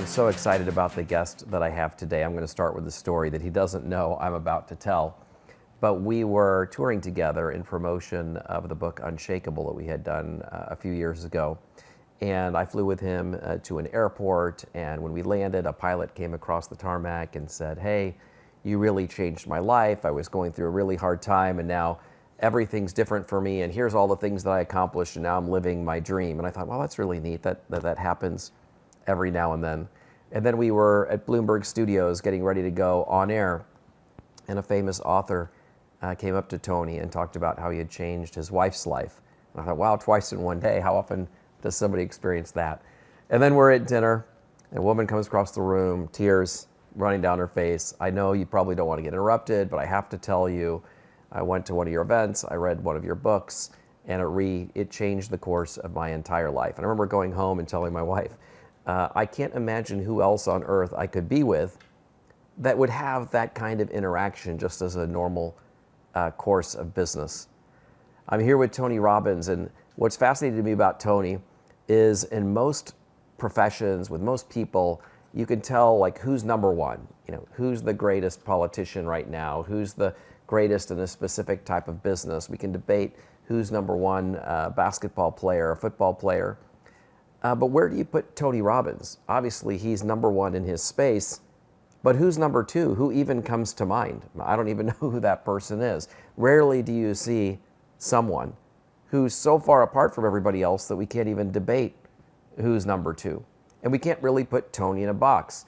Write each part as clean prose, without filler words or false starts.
I'm so excited about the guest that I have today. I'm going to start with a story that he doesn't know I'm about to tell. But we were touring together in promotion of the book Unshakable that we had done a few years ago. And I flew with him to an airport, and when we landed, a pilot came across the tarmac and said, "Hey, you really changed my life. I was going through a really hard time, and now everything's different for me, and here's all the things that I accomplished, and now I'm living my dream." And I thought, well, that's really neat that happens every now and then. And then we were at Bloomberg Studios getting ready to go on air, and a famous author came up to Tony and talked about how he had changed his wife's life. And I thought, wow, twice in one day, how often does somebody experience that? And then we're at dinner, and a woman comes across the room, tears running down her face. "I know you probably don't want to get interrupted, but I have to tell you, I went to one of your events, I read one of your books, and it changed the course of my entire life." And I remember going home and telling my wife, I can't imagine who else on earth I could be with that would have that kind of interaction just as a normal course of business. I'm here with Tony Robbins, and what's fascinating to me about Tony is in most professions, with most people, you can tell like who's number one, who's the greatest politician right now, who's the greatest in a specific type of business. We can debate who's number one basketball player, a football player. But where do you put Tony Robbins? Obviously, he's number one in his space, but who's number two? Who even comes to mind? I don't even know who that person is. Rarely do you see someone who's so far apart from everybody else that we can't even debate who's number two. And we can't really put Tony in a box.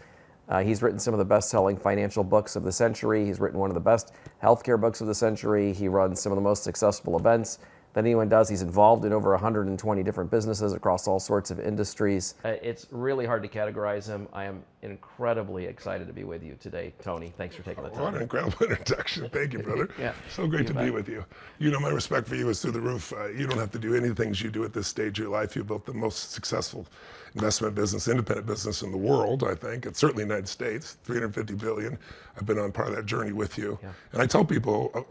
He's written some of the best-selling financial books of the century. He's written one of the best healthcare books of the century. He runs some of the most successful events that anyone does. He's involved in over 120 different businesses across all sorts of industries. It's really hard to categorize him. I am incredibly excited to be with you today, Tony. Thanks for taking the time. What an incredible introduction. Thank you, brother. Yeah. So great to be with you. My respect for you is through the roof. You don't have to do any of the things you do at this stage of your life. You built the most successful investment business, independent business in the world, I think. It's certainly the United States, 350 billion. I've been on part of that journey with you. Yeah. And I tell people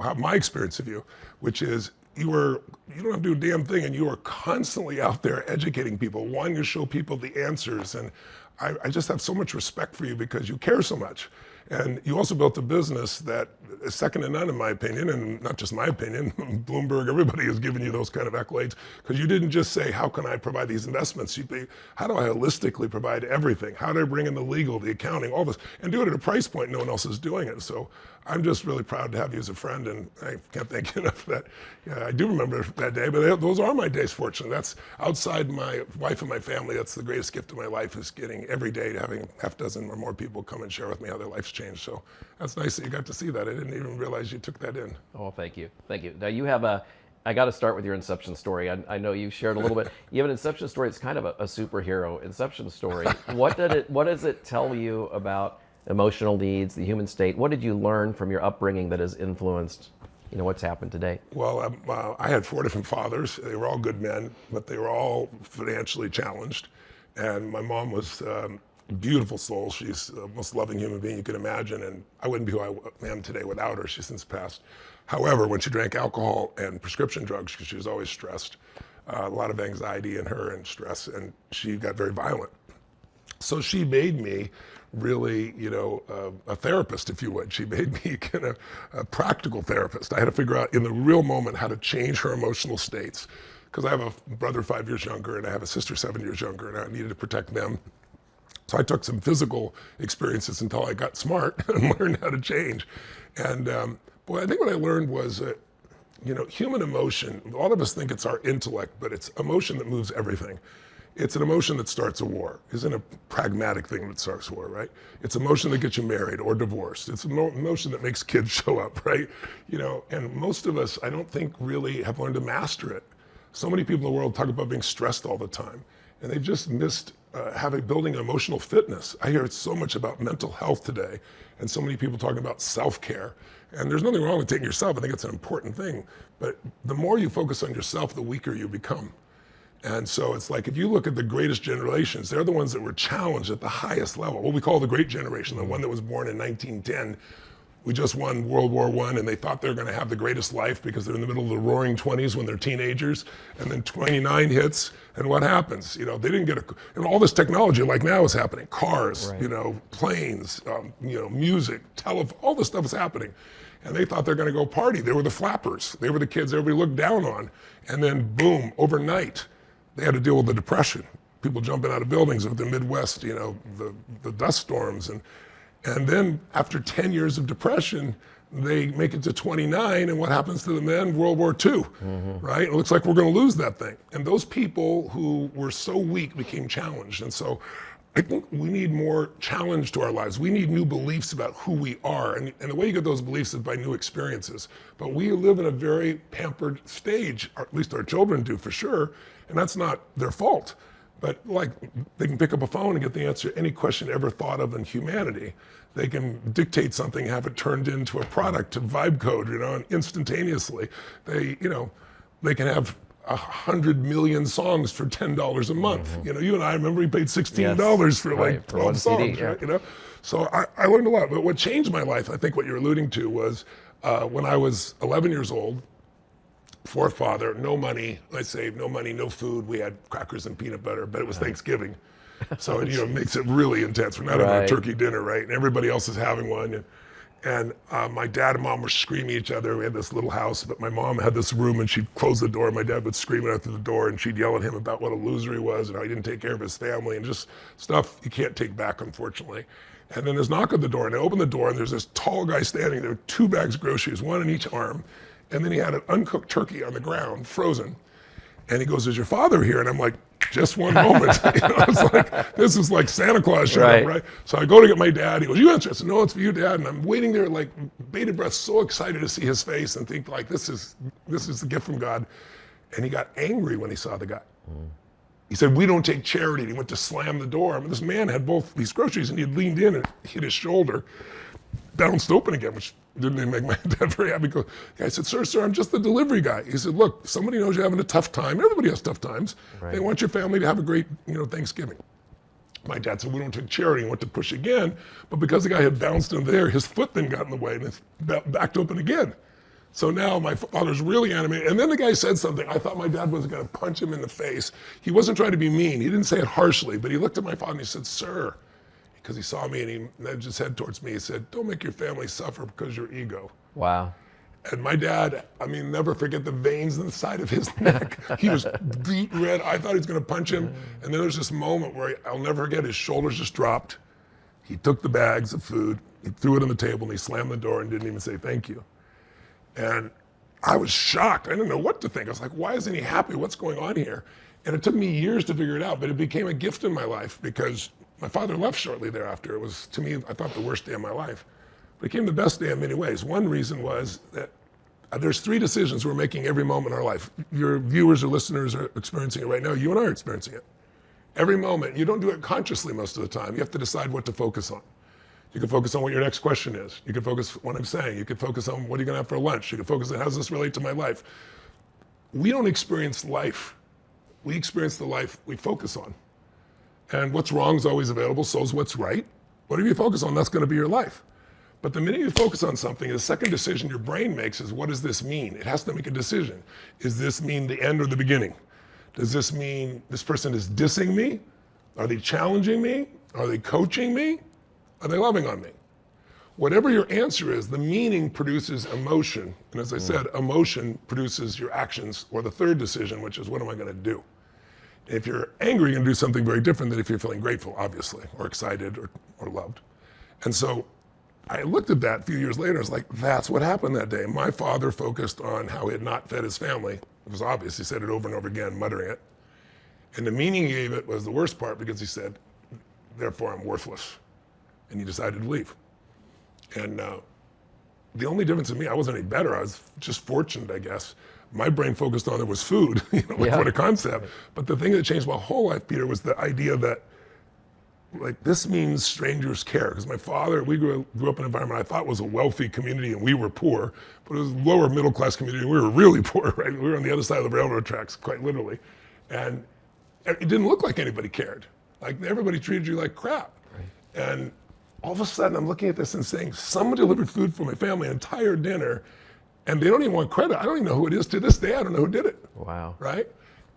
how my experience of you, which is you don't have to do a damn thing, and you are constantly out there educating people, wanting to show people the answers. And I just have so much respect for you because you care so much. And you also built a business that is second to none, in my opinion, and not just my opinion. Bloomberg, everybody has given you those kind of accolades, because you didn't just say, how can I provide these investments? You'd be, how do I holistically provide everything? How do I bring in the legal, the accounting, all this, and do it at a price point no one else is doing it? So I'm just really proud to have you as a friend, and I can't thank you enough for that. Yeah, I do remember that day, but those are my days, fortunately. That's outside my wife and my family. That's the greatest gift of my life, is getting every day to having half dozen or more people come and share with me how their life's changed. So that's nice that you got to see that. I didn't even realize you took that in. Oh, thank you. Thank you. Now you have I got to start with your inception story. I know you shared a little bit. You have an inception story. It's kind of a superhero inception story. What does it tell you about emotional needs, the human state? What did you learn from your upbringing that has influenced what's happened today? Well, I had 4 different fathers. They were all good men, but they were all financially challenged. And my mom was a beautiful soul. She's the most loving human being you can imagine, and I wouldn't be who I am today without her. She's since passed. However, when she drank alcohol and prescription drugs, because she was always stressed, a lot of anxiety in her and stress, and she got very violent. So she made me really, a therapist, if you would. She made me kind of a practical therapist. I had to figure out in the real moment how to change her emotional states, because I have a brother 5 years younger and I have a sister 7 years younger, and I needed to protect them. So I took some physical experiences until I got smart and learned how to change. And boy, I think what I learned was that, human emotion, a lot of us think it's our intellect, but it's emotion that moves everything. It's an emotion that starts a war. Isn't a pragmatic thing that starts a war, right? It's emotion that gets you married or divorced. It's an emotion that makes kids show up, right? And most of us, I don't think, really have learned to master it. So many people in the world talk about being stressed all the time, and they've just missed building emotional fitness. I hear so much about mental health today, and so many people talking about self-care. And there's nothing wrong with taking yourself. I think it's an important thing. But the more you focus on yourself, the weaker you become. And so it's like, if you look at the greatest generations, they're the ones that were challenged at the highest level. What we call the great generation, the one that was born in 1910, we just won World War I, and they thought they were going to have the greatest life because they're in the middle of the roaring 20s when they're teenagers, and then 29 hits, and what happens? You know, they didn't get and all this technology like now is happening, cars, Right. you know, planes, you know, music, telephone, all this stuff is happening. And they thought they're going to go party. They were the flappers. They were the kids everybody looked down on. And then boom, overnight, they had to deal with the Depression. People jumping out of buildings of the Midwest, you know, the dust storms. And then after 10 years of depression, they make it to 29, and what happens to them then? World War II, right? It looks like we're going to lose that thing. And those people who were so weak became challenged. And so I think we need more challenge to our lives. We need new beliefs about who we are. And the way you get those beliefs is by new experiences. But we live in a very pampered stage, or at least our children do for sure, and that's not their fault. But like, they can pick up a phone and get the answer to any question ever thought of in humanity. They can dictate something, have it turned into a product, to vibe code, you know, and instantaneously. They, you know, they can have 100 million songs for $10 a month. You know, you and I remember we paid $16 for right, like for 12 one songs, CD, yeah. right? You know, so I learned a lot. But what changed my life, I think what you're alluding to, was when I was 11 years old. Fourth father, no money. I saved, no money, no food. We had crackers and peanut butter, but it was Thanksgiving. So it, you know, makes it really intense. We're not having a Right. turkey dinner, right? And everybody else is having one. And my dad and mom were screaming at each other. We had this little house, but my mom had this room and she'd close the door. My dad would scream out through the door and she'd yell at him about what a loser he was and how he didn't take care of his family and just stuff you can't take back, unfortunately. And then there's a knock on the door, and I open the door and there's this tall guy standing there with 2 bags of groceries, one in each arm. And then he had an uncooked turkey on the ground, frozen. And he goes, "Is your father here?" And I'm like, "Just one moment." You know, it's like, this is like Santa Claus showing up, right? So I go to get my dad. He goes, "You answer." I said, "No, it's for you, Dad." And I'm waiting there like bated breath, so excited to see his face and think like, this is the gift from God. And he got angry when he saw the guy. He said, "We don't take charity." And he went to slam the door. I mean, this man had both these groceries and he had leaned in and hit his shoulder, bounced open again, which didn't even make my dad very happy. I said, sir, I'm just the delivery guy." He said, "Look, somebody knows you're having a tough time. Everybody has tough times. Right. They want your family to have a great, you know, Thanksgiving." My dad said, "We don't take charity," and went to push again. But because the guy had bounced in there, his foot then got in the way and it backed open again. So now my father's really animated. And then the guy said something. I thought my dad was going to punch him in the face. He wasn't trying to be mean. He didn't say it harshly, but he looked at my father and he said, "Sir," because he saw me and he nudged his head towards me. He said, "Don't make your family suffer because of your ego." Wow. And my dad, I mean, never forget the veins in the side of his neck. He was beet red. I thought he was going to punch him. And then there was this moment where I'll never forget, his shoulders just dropped. He took the bags of food, he threw it on the table, and he slammed the door and didn't even say thank you. And I was shocked. I didn't know what to think. I was like, why isn't he happy? What's going on here? And it took me years to figure it out, but it became a gift in my life because my father left shortly thereafter. It was, to me, I thought the worst day of my life. But it became the best day in many ways. One reason was that there's 3 decisions we're making every moment in our life. Your viewers or listeners are experiencing it right now. You and I are experiencing it. Every moment. You don't do it consciously most of the time. You have to decide what to focus on. You can focus on what your next question is. You can focus on what I'm saying. You can focus on what are you going to have for lunch. You can focus on how does this relate to my life. We don't experience life. We experience the life we focus on. And what's wrong is always available, so is what's right. Whatever you focus on, that's going to be your life. But the minute you focus on something, the second decision your brain makes is, what does this mean? It has to make a decision. Does this mean the end or the beginning? Does this mean this person is dissing me? Are they challenging me? Are they coaching me? Are they loving on me? Whatever your answer is, the meaning produces emotion. And as I said, emotion produces your actions, or the third decision, which is, what am I going to do? If you're angry, you're going to do something very different than if you're feeling grateful, obviously, or excited or loved. And so I looked at that a few years later. I was like, that's what happened that day. My father focused on how he had not fed his family. It was obvious. He said it over and over again, muttering it. And the meaning he gave it was the worst part, because he said, therefore I'm worthless. And he decided to leave. And the only difference in me, I wasn't any better. I was just fortunate, I guess. My brain focused on it was food, you know, like what a concept. But the thing that changed my whole life, Peter, was the idea that, like, this means strangers care. Because my father, we grew up in an environment I thought was a wealthy community, and we were poor, but it was a lower middle class community, and we were really poor, right? We were on the other side of the railroad tracks, quite literally. And it didn't look like anybody cared. Like, everybody treated you like crap. Right. And all of a sudden I'm looking at this and saying, someone delivered food for my family, an entire dinner, and they don't even want credit. I don't even know who it is to this day. I don't know who did it. Wow. Right?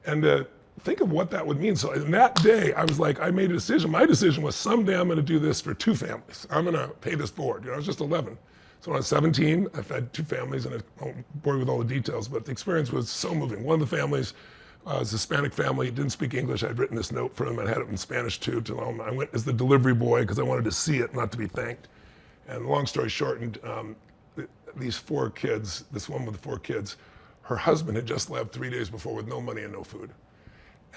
And think of what that would mean. So in that day, I was like, I made a decision. My decision was someday I'm going to do this for 2 families. I'm going to pay this forward. You know, I was just 11. So when I was 17, I fed 2 families, and I won't bore you with all the details, but the experience was so moving. One of the families was a Hispanic family, didn't speak English. I'd written this note for them. I had it in Spanish too. I went as the delivery boy because I wanted to see it, not to be thanked. And long story shortened, these 4 kids, this one with the 4 kids, her husband had just left 3 days before with no money and no food.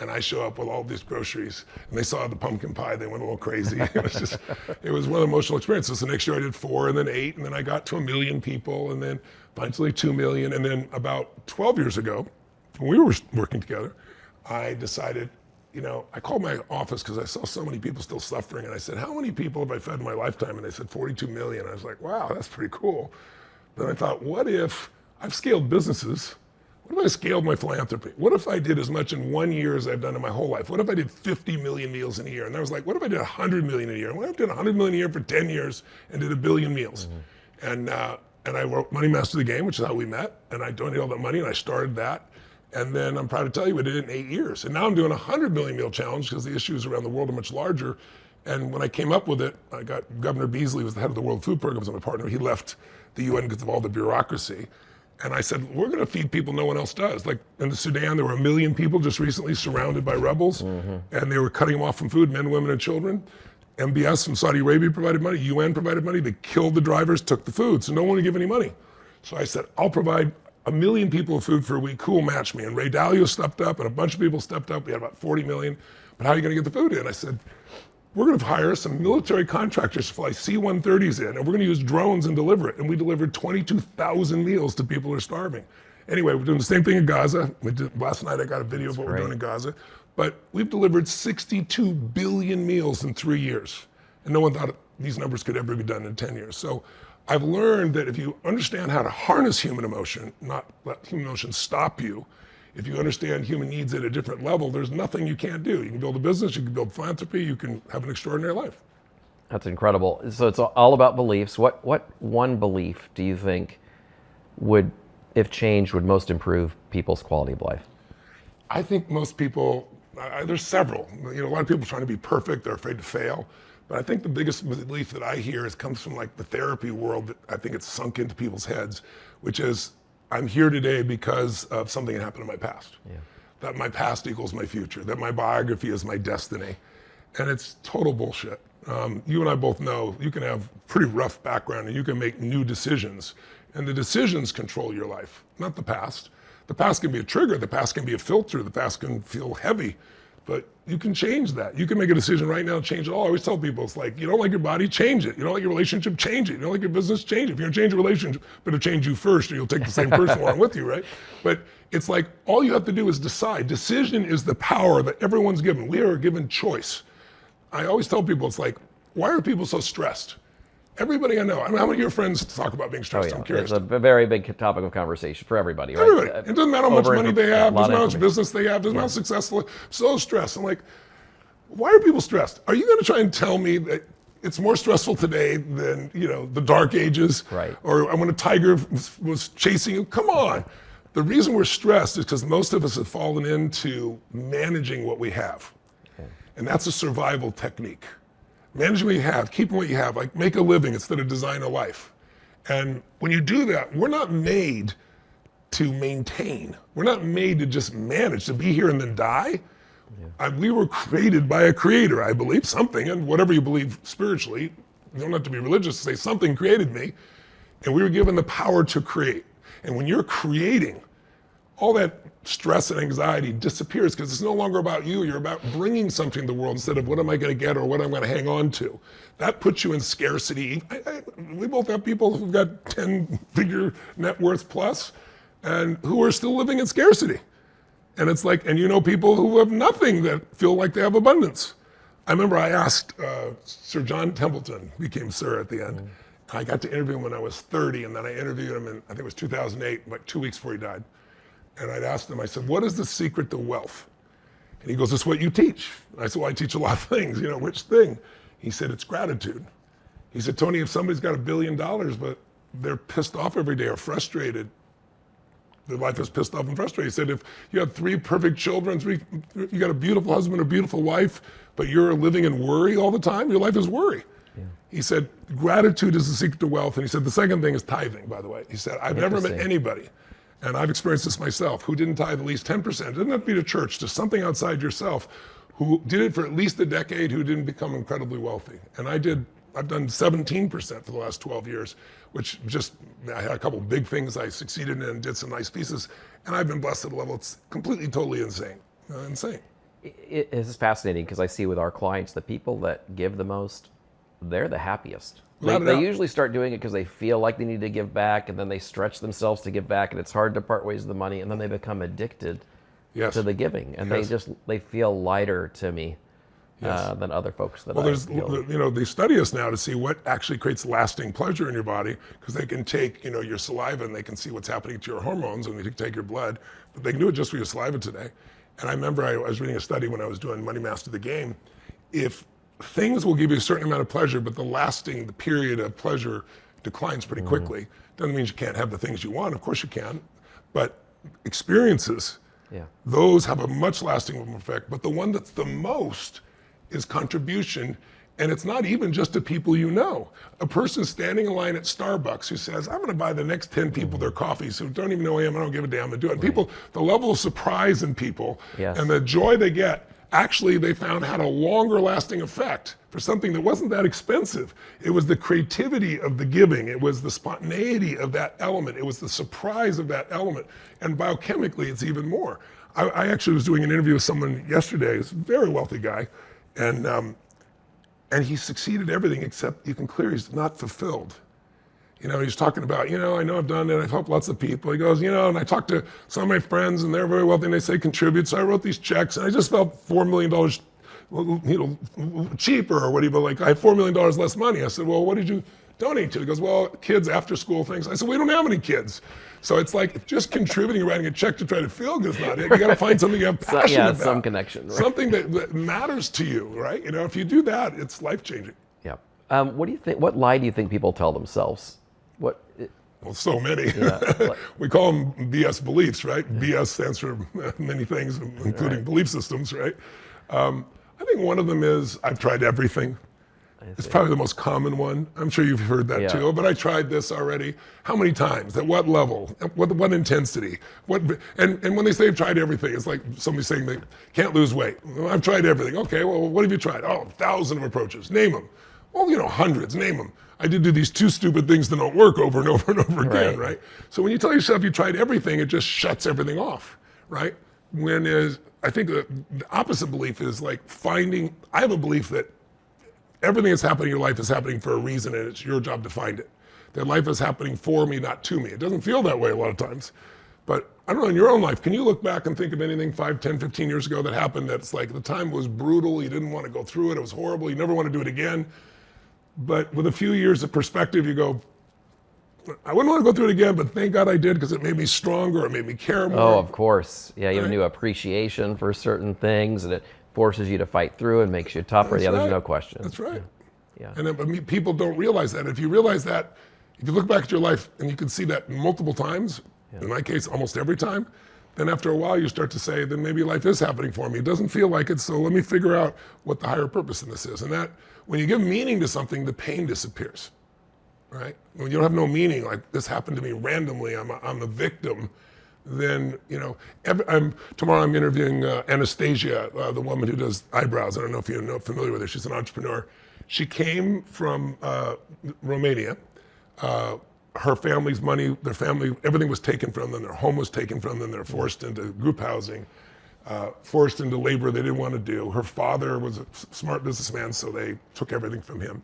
And I show up with all these groceries, and they saw the pumpkin pie. They went a little crazy. It was one of the emotional experiences. So next year I did 4, and then 8, and then I got to 1 million people, and then eventually 2 million. And then about 12 years ago, when we were working together, I decided, you know, I called my office because I saw so many people still suffering, and I said, how many people have I fed in my lifetime? And they said 42 million. I was like, wow, that's pretty cool. Then I thought, what if I've scaled businesses? What if I scaled my philanthropy? What if I did as much in 1 year as I've done in my whole life? What if I did 50 million meals in a year? And I was like, what if I did 100 million a year? What if I did 100 million a year for 10 years and did 1 billion meals? And I wrote Money Master the Game, which is how we met. And I donated all that money, and I started that. And then I'm proud to tell you, we did it in 8 years. And now I'm doing a 100 million meal challenge because the issues around the world are much larger. And when I came up with it, I got Governor Beasley, who was the head of the World Food Program, was my partner. He left the UN because of all the bureaucracy. And I said, we're going to feed people no one else does. Like in the Sudan, there were 1 million people just recently surrounded by rebels, and they were cutting them off from food, men, women, and children. MBS from Saudi Arabia provided money, UN provided money. They killed the drivers, took the food, so no one would give any money. So I said, I'll provide 1 million people with food for a week. Who will match me? And Ray Dalio stepped up, and a bunch of people stepped up. We had about 40 million. But how are you going to get the food in? I said, we're going to hire some military contractors to fly C-130s in, and we're going to use drones and deliver it. And we delivered 22,000 meals to people who are starving. Anyway, we're doing the same thing in Gaza. Last night I got a video of what we're doing in Gaza. But we've delivered 62 billion meals in 3 years. And no one thought these numbers could ever be done in 10 years. So I've learned that if you understand how to harness human emotion, not let human emotion stop you, if you understand human needs at a different level, there's nothing you can't do. You can build a business, you can build philanthropy, you can have an extraordinary life. That's incredible. So it's all about beliefs. What one belief do you think would, if changed, would most improve people's quality of life? I think most people, there's several. You know, a lot of people trying to be perfect, they're afraid to fail. But I think the biggest belief that I hear comes from like the therapy world that I think it's sunk into people's heads, which is, I'm here today because of something that happened in my past. Yeah. That my past equals my future, that my biography is my destiny. And it's total bullshit. You and I both know you can have pretty rough background and you can make new decisions. And the decisions control your life, not the past. The past can be a trigger, the past can be a filter, the past can feel heavy, but you can change that. You can make a decision right now to change it all. I always tell people, it's like, you don't like your body, change it. You don't like your relationship, change it. You don't like your business, change it. If you're gonna change your relationship, better change you first or you'll take the same person along with you, right? But it's like, all you have to do is decide. Decision is the power that everyone's given. We are given choice. I always tell people, it's like, why are people so stressed? Everybody I know, how many of your friends talk about being stressed? I'm curious. It's a very big topic of conversation for everybody, right? Everybody. It doesn't matter how much money they have, doesn't matter how much business they have, doesn't matter how successful, so stressed. I'm like, why are people stressed? Are you gonna try and tell me that it's more stressful today than, you know, the dark ages? Right. Or when a tiger was chasing you? Come on. The reason we're stressed is because most of us have fallen into managing what we have. Okay. And that's a survival technique. Manage what you have, keep what you have, like make a living instead of design a life. And when you do that, we're not made to maintain. We're not made to just manage, to be here and then die. Yeah. We were created by a creator, I believe, something, and whatever you believe spiritually, you don't have to be religious to say something created me, and we were given the power to create. And when you're creating, all that stress and anxiety disappears because it's no longer about you. You're about bringing something to the world instead of what am I going to get or what I'm going to hang on to. That puts you in scarcity. We both have people who've got 10-figure net worth plus and who are still living in scarcity. And it's like, and you know people who have nothing that feel like they have abundance. I remember I asked Sir John Templeton, became Sir at the end. I got to interview him when I was 30, and then I interviewed him in, I think it was 2008, like 2 weeks before he died. And I'd asked him, I said, what is the secret to wealth? And he goes, it's what you teach. And I said, well, I teach a lot of things, you know, which thing? He said, it's gratitude. He said, Tony, if somebody's got $1 billion, but they're pissed off every day or frustrated, their life is pissed off and frustrated. He said, if you have 3 perfect children, you got a beautiful husband, a beautiful wife, but you're living in worry all the time, your life is worry. Yeah. He said, gratitude is the secret to wealth. And he said, the second thing is tithing, by the way. He said, I've never met anybody, and I've experienced this myself, who didn't tithe at least 10%. It doesn't have to be to church, just something outside yourself, who did it for at least a decade, who didn't become incredibly wealthy. And I've done 17% for the last 12 years, which I had a couple of big things I succeeded in and did some nice pieces, and I've been blessed at a level it's completely, totally insane. It is fascinating because I see with our clients, the people that give the most, they're the happiest. They usually start doing it because they feel like they need to give back, and then they stretch themselves to give back, and it's hard to part ways with the money, and then they become addicted to the giving, and they feel lighter to me. Than other folks that they study us now to see what actually creates lasting pleasure in your body, because they can take your saliva and they can see what's happening to your hormones, and they can take your blood, but they can do it just with your saliva today. And I remember I was reading a study when I was doing Money Master the Game. If things will give you a certain amount of pleasure, but the period of pleasure declines pretty quickly, doesn't mean you can't have the things you want. Of course you can, but experiences, those have a much lasting effect. But the one that's the most is contribution, and it's not even just to people you know. A person standing in line at Starbucks who says, I'm gonna buy the next 10 people their coffees who don't even know who I am, I don't give a damn to do it. And people, the level of surprise in people and the joy they get, actually they found had a longer lasting effect for something that wasn't that expensive. It was the creativity of the giving, it was the spontaneity of that element, it was the surprise of that element, and biochemically it's even more. I actually was doing an interview with someone yesterday, who's a very wealthy guy, and he succeeded everything except you can clear he's not fulfilled. He's talking about, I know I've done it, I've helped lots of people. He goes, and I talked to some of my friends and they're very wealthy and they say contribute. So I wrote these checks and I just felt $4 million, cheaper or whatever. Like I had $4 million less money. I said, well, what did you donate to? He goes, well, kids after school things. I said, we don't have any kids. So it's like just contributing, writing a check to try to feel good is not it. You got to find something you have passion about. Some connection. Right? Something that matters to you, right? If you do that, it's life-changing. Yeah. What do you think? What lie do you think people tell themselves? Well, so many. We call them BS beliefs, right? BS stands for many things, including belief systems, right? I think one of them is I've tried everything. It's probably the most common one. I'm sure you've heard that too. But I tried this already. How many times? At what level? What intensity? And when they say I've tried everything, it's like somebody saying they can't lose weight. Well, I've tried everything. Okay, well, what have you tried? Oh, 1,000 of approaches. Name them. Well, hundreds. Name them. I did do these 2 stupid things that don't work over and over and over again, right? So when you tell yourself you tried everything, it just shuts everything off, right? I think the opposite belief is like I have a belief that everything that's happening in your life is happening for a reason, and it's your job to find it. That life is happening for me, not to me. It doesn't feel that way a lot of times. But I don't know, in your own life, can you look back and think of anything 5, 10, 15 years ago that happened that's like the time was brutal, you didn't want to go through it, it was horrible, you never want to do it again. But with a few years of perspective, you go, I wouldn't want to go through it again, but thank God I did because it made me stronger, it made me care more. Oh, of course. Yeah, you have a new appreciation for certain things, and it forces you to fight through and makes you tougher. There's no question. That's right. Yeah. And people don't realize that. If you realize that, if you look back at your life and you can see that multiple times, in my case, almost every time, then after a while you start to say, then maybe life is happening for me. It doesn't feel like it, so let me figure out what the higher purpose in this is. And that, when you give meaning to something, the pain disappears, right? When you don't have no meaning, like this happened to me randomly, I'm a victim, then, tomorrow I'm interviewing Anastasia, the woman who does eyebrows. I don't know if you're familiar with her. She's an entrepreneur. She came from Romania. Her family's money, their family, everything was taken from them. Their home was taken from them. They're forced into group housing, forced into labor they didn't want to do. Her father was a smart businessman, so they took everything from him.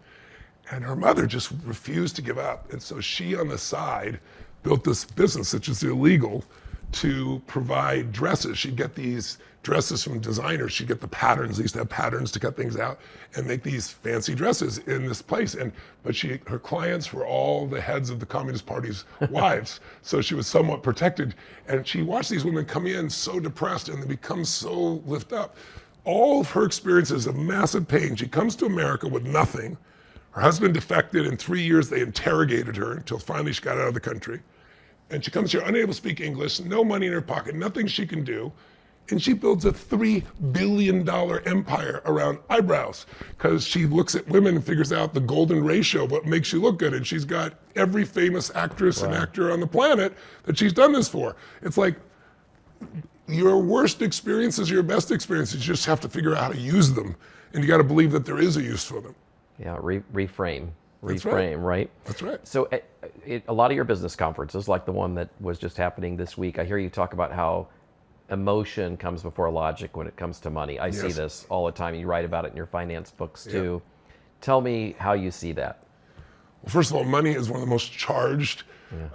And her mother just refused to give up. And so she, on the side, built this business, which is illegal, to provide dresses. She'd get these dresses from designers. She'd get the patterns. They used to have patterns to cut things out and make these fancy dresses in this place. But her clients were all the heads of the Communist Party's wives. So she was somewhat protected. And she watched these women come in so depressed and they become so lift up. All of her experiences of massive pain. She comes to America with nothing. Her husband defected. In 3 years, they interrogated her until finally she got out of the country. And she comes here unable to speak English, no money in her pocket, nothing she can do. And she builds a $3 billion empire around eyebrows because she looks at women and figures out the golden ratio, what makes you look good. And she's got every famous actress and actor on the planet that she's done this for. It's like your worst experiences are your best experiences. You just have to figure out how to use them. And you got to believe that there is a use for them. Yeah, reframe. That's Reframe, right? That's right. So a lot of your business conferences, like the one that was just happening this week, I hear you talk about how emotion comes before logic when it comes to money. I see this all the time. You write about it in your finance books too. Tell me how you see that. Well, first of all, money is one of the most charged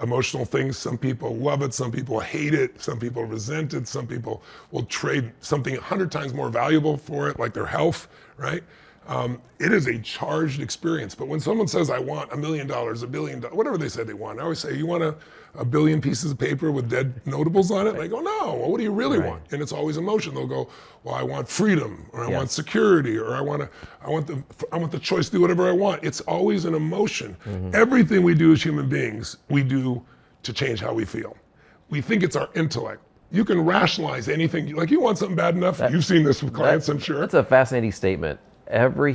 emotional things. Some people love it, some people hate it, some people resent it, some people will trade something 100 times more valuable for it, like their health, right? It is a charged experience. But when someone says, I want $1 million, $1 billion, whatever they say they want, I always say, you want a billion pieces of paper with dead notables on it? And they go, no, well, what do you really want? And it's always emotion. They'll go, well, I want freedom, or I want security, or I want the choice to do whatever I want. It's always an emotion. Everything we do as human beings, we do to change how we feel. We think it's our intellect. You can rationalize anything. Like, you want something bad enough. You've seen this with clients, I'm sure. That's a fascinating statement. Every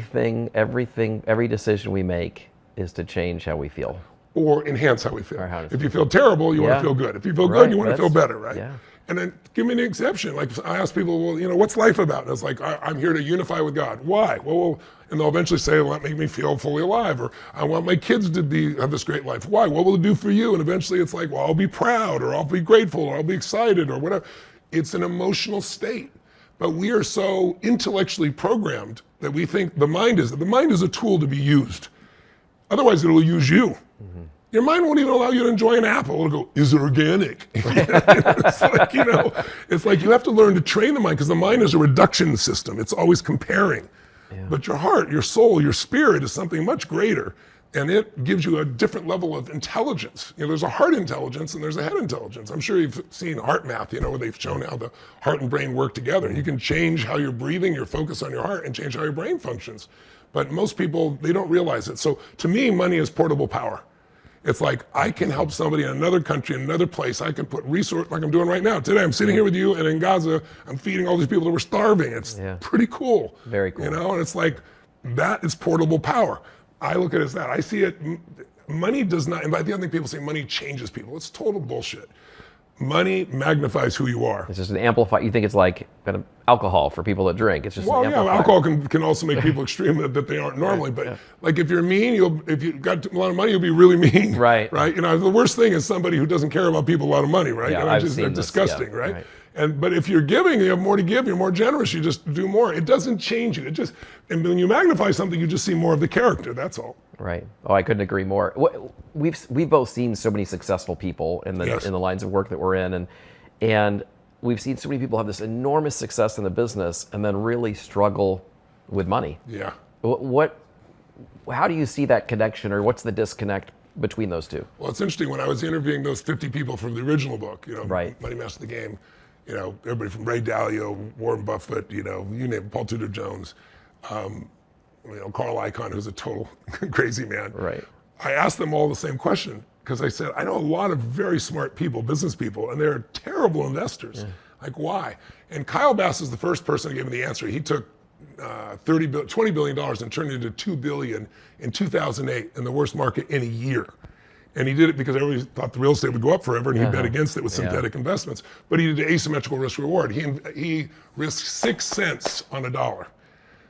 decision we make is to change how we feel. Or enhance how we feel. If you feel terrible, you want to feel good. If you feel good, you want to feel better, right? And then give me an exception. Like, I ask people, well, what's life about? And it's like, I'm here to unify with God. Why? Well, and they'll eventually say, well, that makes me feel fully alive. Or I want my kids to have this great life. Why? What will it do for you? And eventually it's like, well, I'll be proud, or I'll be grateful, or I'll be excited, or whatever. It's an emotional state. But we are so intellectually programmed that we think the mind is a tool to be used. Otherwise, it'll use you. Your mind won't even allow you to enjoy an apple. It'll go, is it organic? It's like you have to learn to train the mind, because the mind is a reduction system. It's always comparing. But your heart, your soul, your spirit is something much greater. And it gives you a different level of intelligence. There's a heart intelligence and there's a head intelligence. I'm sure you've seen heart math, where they've shown how the heart and brain work together. You can change how you're breathing, your focus on your heart, and change how your brain functions. But most people, they don't realize it. So to me, money is portable power. It's like, I can help somebody in another country, in another place. I can put resource, like I'm doing right now. Today, I'm sitting here with you, and in Gaza, I'm feeding all these people that were starving. It's pretty cool. Very cool. And it's like, that is portable power. I look at it as that. I see it, money does not, and by the other thing, people say money changes people. It's total bullshit. Money magnifies who you are. It's just an amplifier. You think it's like kind of alcohol for people that drink. It's just an amplifier. Alcohol can also make people extreme that they aren't normally. But like, if you're mean, if you've got a lot of money, you'll be really mean. Right. The worst thing is somebody who doesn't care about people with a lot of money, right? They're disgusting, right? But if you're giving, you have more to give, you're more generous, you just do more. It doesn't change you. And when you magnify something, you just see more of the character, that's all. Right. Oh, I couldn't agree more. We've both seen so many successful people in the lines of work that we're in, and we've seen so many people have this enormous success in the business and then really struggle with money. Yeah. How do you see that connection, or what's the disconnect between those two? Well, it's interesting. When I was interviewing those 50 people from the original book, Money Master the Game, everybody from Ray Dalio, Warren Buffett, you name it, Paul Tudor Jones, Carl Icahn, who's a total crazy man. Right. I asked them all the same question, because I said, I know a lot of very smart people, business people, and they're terrible investors. Like, why? And Kyle Bass is the first person who gave me the answer. He took $20 billion and turned it into $2 billion in 2008 in the worst market in a year. And he did it because everybody thought the real estate would go up forever, and he bet against it with synthetic investments. But he did asymmetrical risk reward. He risked 6 cents on a dollar.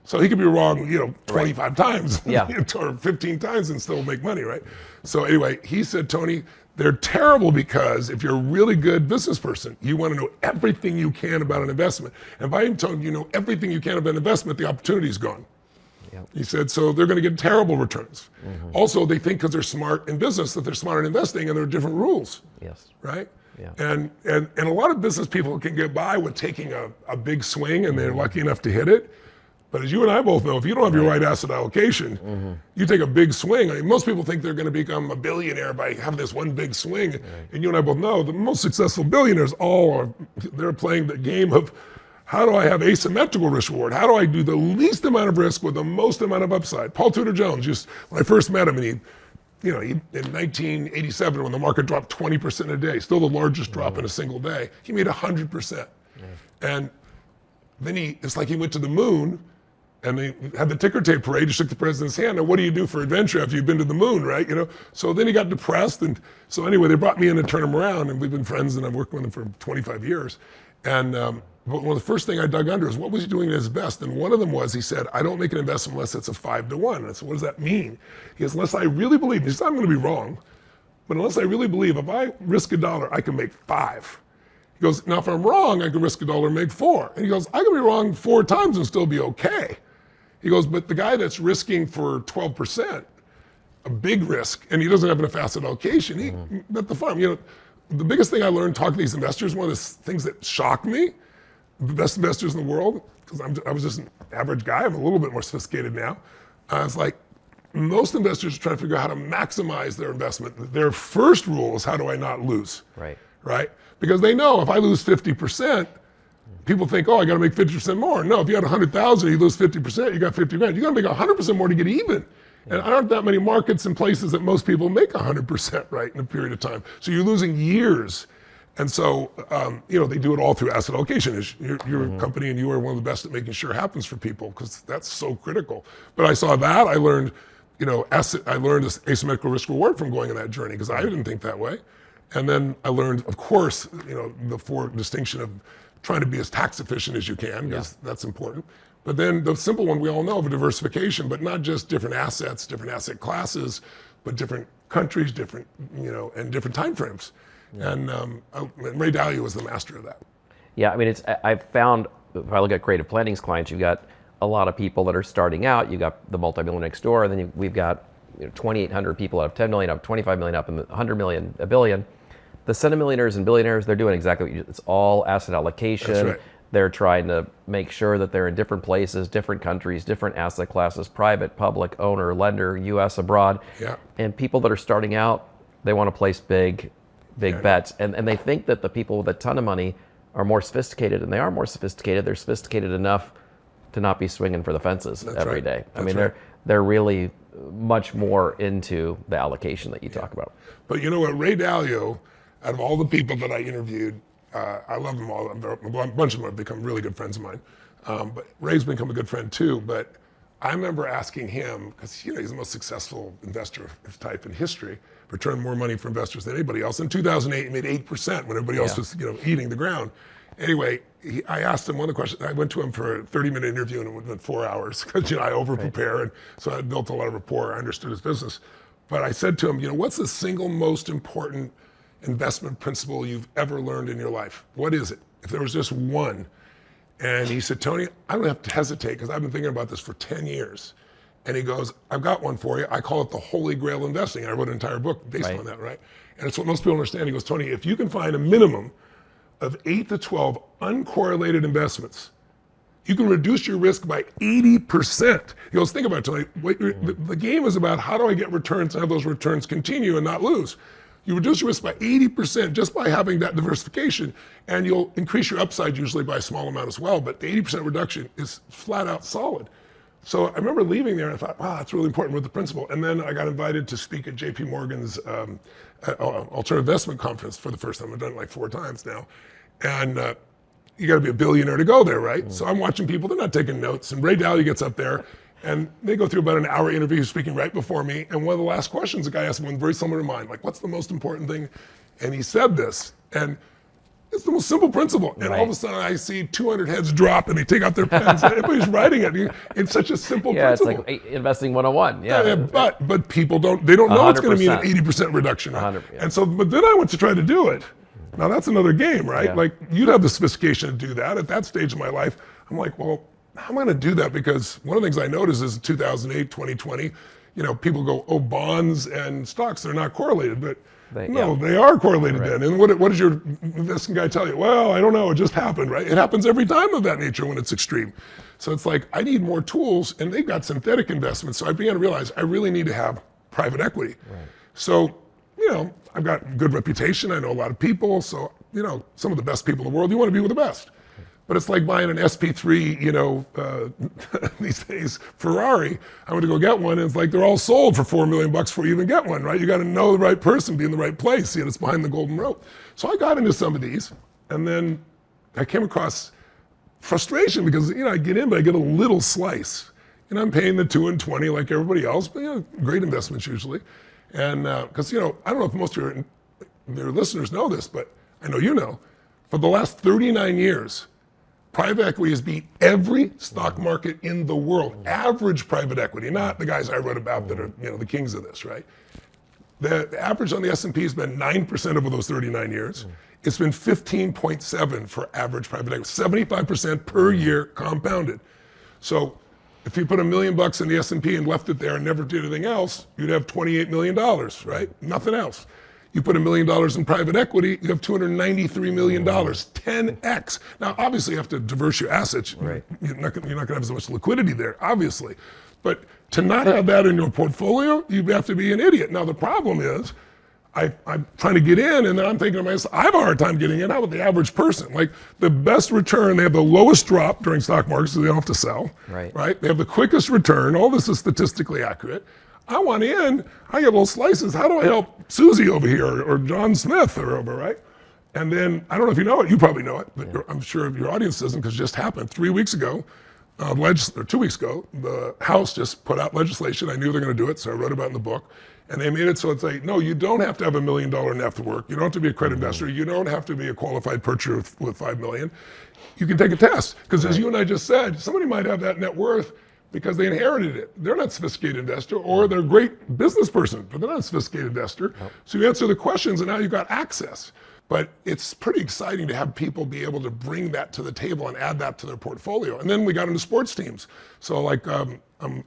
So he could be wrong, 25 times or 15 times and still make money, right? So anyway, he said, Tony, they're terrible because if you're a really good business person, you want to know everything you can about an investment. And by him telling you know everything you can about an investment, the opportunity's gone. He said, so they're going to get terrible returns. Also, they think because they're smart in business that they're smart in investing, and there are different rules. Right? And a lot of business people can get by with taking a big swing, and they're lucky enough to hit it. But as you and I both know, if you don't have your right asset allocation, you take a big swing. I mean, most people think they're going to become a billionaire by having this one big swing. And you and I both know the most successful billionaires they're playing the game of how do I have asymmetrical risk reward? How do I do the least amount of risk with the most amount of upside? Paul Tudor Jones, when I first met him, and in 1987, when the market dropped 20% a day, still the largest drop in a single day, he made 100%. And then it's like he went to the moon, and they had the ticker tape parade. He shook the president's hand. Now, what do you do for adventure after you've been to the moon, right? So then he got depressed, and so anyway, they brought me in to turn him around, and we've been friends, and I've worked with him for 25 years. And but one of the first thing I dug under is what was he doing at his best? And one of them was, he said, I don't make an investment unless it's a 5-to-1. And I said, what does that mean? He goes, unless I really believe, he says, I'm going to be wrong, but unless I really believe, if I risk $1, I can make 5. He goes, now if I'm wrong, I can risk $1 and make 4. And he goes, I can be wrong 4 times and still be okay. He goes, but the guy that's risking for 12%, a big risk, and he doesn't have enough asset allocation, he bet the farm. The biggest thing I learned talking to these investors, one of the things that shocked me, the best investors in the world, because I was just an average guy, I'm a little bit more sophisticated now. It's like most investors are trying to figure out how to maximize their investment. Their first rule is, how do I not lose? Right? Because they know if I lose 50%, people think, oh, I got to make 50% more. No, if you had 100,000, you lose 50%, you got 50 grand. You got to make 100% more to get even. And aren't that many markets and places that most people make 100%, right, in a period of time. So you're losing years. And so, they do it all through asset allocation. You're a company, and you are one of the best at making sure it happens for people, because that's so critical. But I saw that. I learned, I learned this asymmetrical risk reward from going on that journey, because I didn't think that way. And then I learned, of course, the distinction of trying to be as tax efficient as you can, because that's important. But then the simple one we all know of diversification, but not just different assets, different asset classes, but different countries, different, and different time frames. And Ray Dalio was the master of that. Yeah, I mean, I've found, if I look at creative planning's clients, you've got a lot of people that are starting out. You've got the multi-millionaire next door, and then we've got 2,800 people out of 10 million, up 25 million, up in the 100 million, a billion. The centimillionaires and billionaires, they're doing exactly what it's all asset allocation. That's right. They're trying to make sure that they're in different places, different countries, different asset classes, private, public, owner, lender, US, abroad. Yeah. And people that are starting out, they want to place big bets. And they think that the people with a ton of money are more sophisticated, and they are more sophisticated. They're sophisticated enough to not be swinging for the fences every day. I mean, they're really much more into the allocation that you talk about. But you know what, Ray Dalio, out of all the people that I interviewed, I love them all. A bunch of them have become really good friends of mine. But Ray's become a good friend too. But I remember asking him, because he's the most successful investor of his type in history, returned more money for investors than anybody else. In 2008, he made 8% when everybody else was eating the ground. Anyway, I asked him one of the questions. I went to him for a 30-minute interview, and it went 4 hours, because I over-prepare, and so I built a lot of rapport. I understood his business. But I said to him, what's the single most important investment principle you've ever learned in your life? What is it? If there was just one. And he said, Tony, I don't have to hesitate, because I've been thinking about this for 10 years. And he goes, I've got one for you. I call it the Holy Grail investing. I wrote an entire book based on that, right? And it's what most people understand. He goes, Tony, if you can find a minimum of 8 to 12 uncorrelated investments, you can reduce your risk by 80%. He goes, think about it, Tony. The game is about, how do I get returns and have those returns continue and not lose? You reduce your risk by 80% just by having that diversification, and you'll increase your upside usually by a small amount as well, but the 80% reduction is flat out solid. So I remember leaving there and I thought, wow, that's really important with the principle. And then I got invited to speak at JP Morgan's Alternative Investment Conference for the first time. I've done it like 4 times now. And you gotta be a billionaire to go there, right? So I'm watching people, they're not taking notes. And Ray Dalio gets up there, and they go through about an hour interview speaking right before me. And one of the last questions, the guy asked me one very similar to mine, like, what's the most important thing? And he said this, and it's the most simple principle. And all of a sudden I see 200 heads drop, and they take out their pens, and everybody's writing it. It's such a simple principle. It's like investing 101. But people don't know it's gonna mean an 80% reduction, right? And so, but then I went to try to do it. Now that's another game, right? Like, you'd have the sophistication to do that. At that stage of my life, I'm like, well, how am I gonna do that? Because one of the things I noticed is in 2008, 2020, people go, oh, bonds and stocks, they're not correlated, but they are correlated then. And what does your investing guy tell you? Well, I don't know, it just happened, right? It happens every time of that nature when it's extreme. So it's like, I need more tools, and they've got synthetic investments. So I began to realize I really need to have private equity. So, I've got good reputation. I know a lot of people. So, some of the best people in the world, you want to be with the best. But it's like buying an SP3, these days, Ferrari. I went to go get one, and it's like they're all sold for $4 million before you even get one, right? You got to know the right person, be in the right place, it's behind the golden rope. So I got into some of these, and then I came across frustration because, I get in, but I get a little slice. I'm paying the 2 and 20 like everybody else, but, great investments usually. And because, I don't know if most of your listeners know this, but I know you know, for the last 39 years, private equity has beat every stock market in the world. Average private equity, not the guys I wrote about that are, the kings of this, right? The average on the S&P has been 9% over those 39 years. It's been 15.7 for average private equity, 75% per year compounded. So if you put $1 million in the S&P and left it there and never did anything else, you'd have $28 million, right? Nothing else. You put $1 million in private equity, you have $293 million, 10x. Now, obviously, you have to diverse your assets. Right. You're not going to have as much liquidity there, obviously. But to not have that in your portfolio, you have to be an idiot. Now, the problem is, I'm trying to get in, and then I'm thinking to myself, I have a hard time getting in. How about the average person? Like, the best return, they have the lowest drop during stock markets, so they don't have to sell. Right? They have the quickest return. All this is statistically accurate. I want in, I get little slices. How do I help Susie over here or John Smith or over, right? And then, I don't know if you know it, you probably know it, but I'm sure your audience doesn't because it just happened 3 weeks ago, or 2 weeks ago, the House just put out legislation. I knew they were going to do it, so I wrote about it in the book. And they made it so it's like, no, you don't have to have $1 million net worth. You don't have to be a credit investor. You don't have to be a qualified purchaser with $5 million. You can take a test. Because as you and I just said, somebody might have that net worth because they inherited it. They're not a sophisticated investor, or they're a great business person, but they're not a sophisticated investor. So you answer the questions and now you've got access. But it's pretty exciting to have people be able to bring that to the table and add that to their portfolio. And then we got into sports teams. So like I'm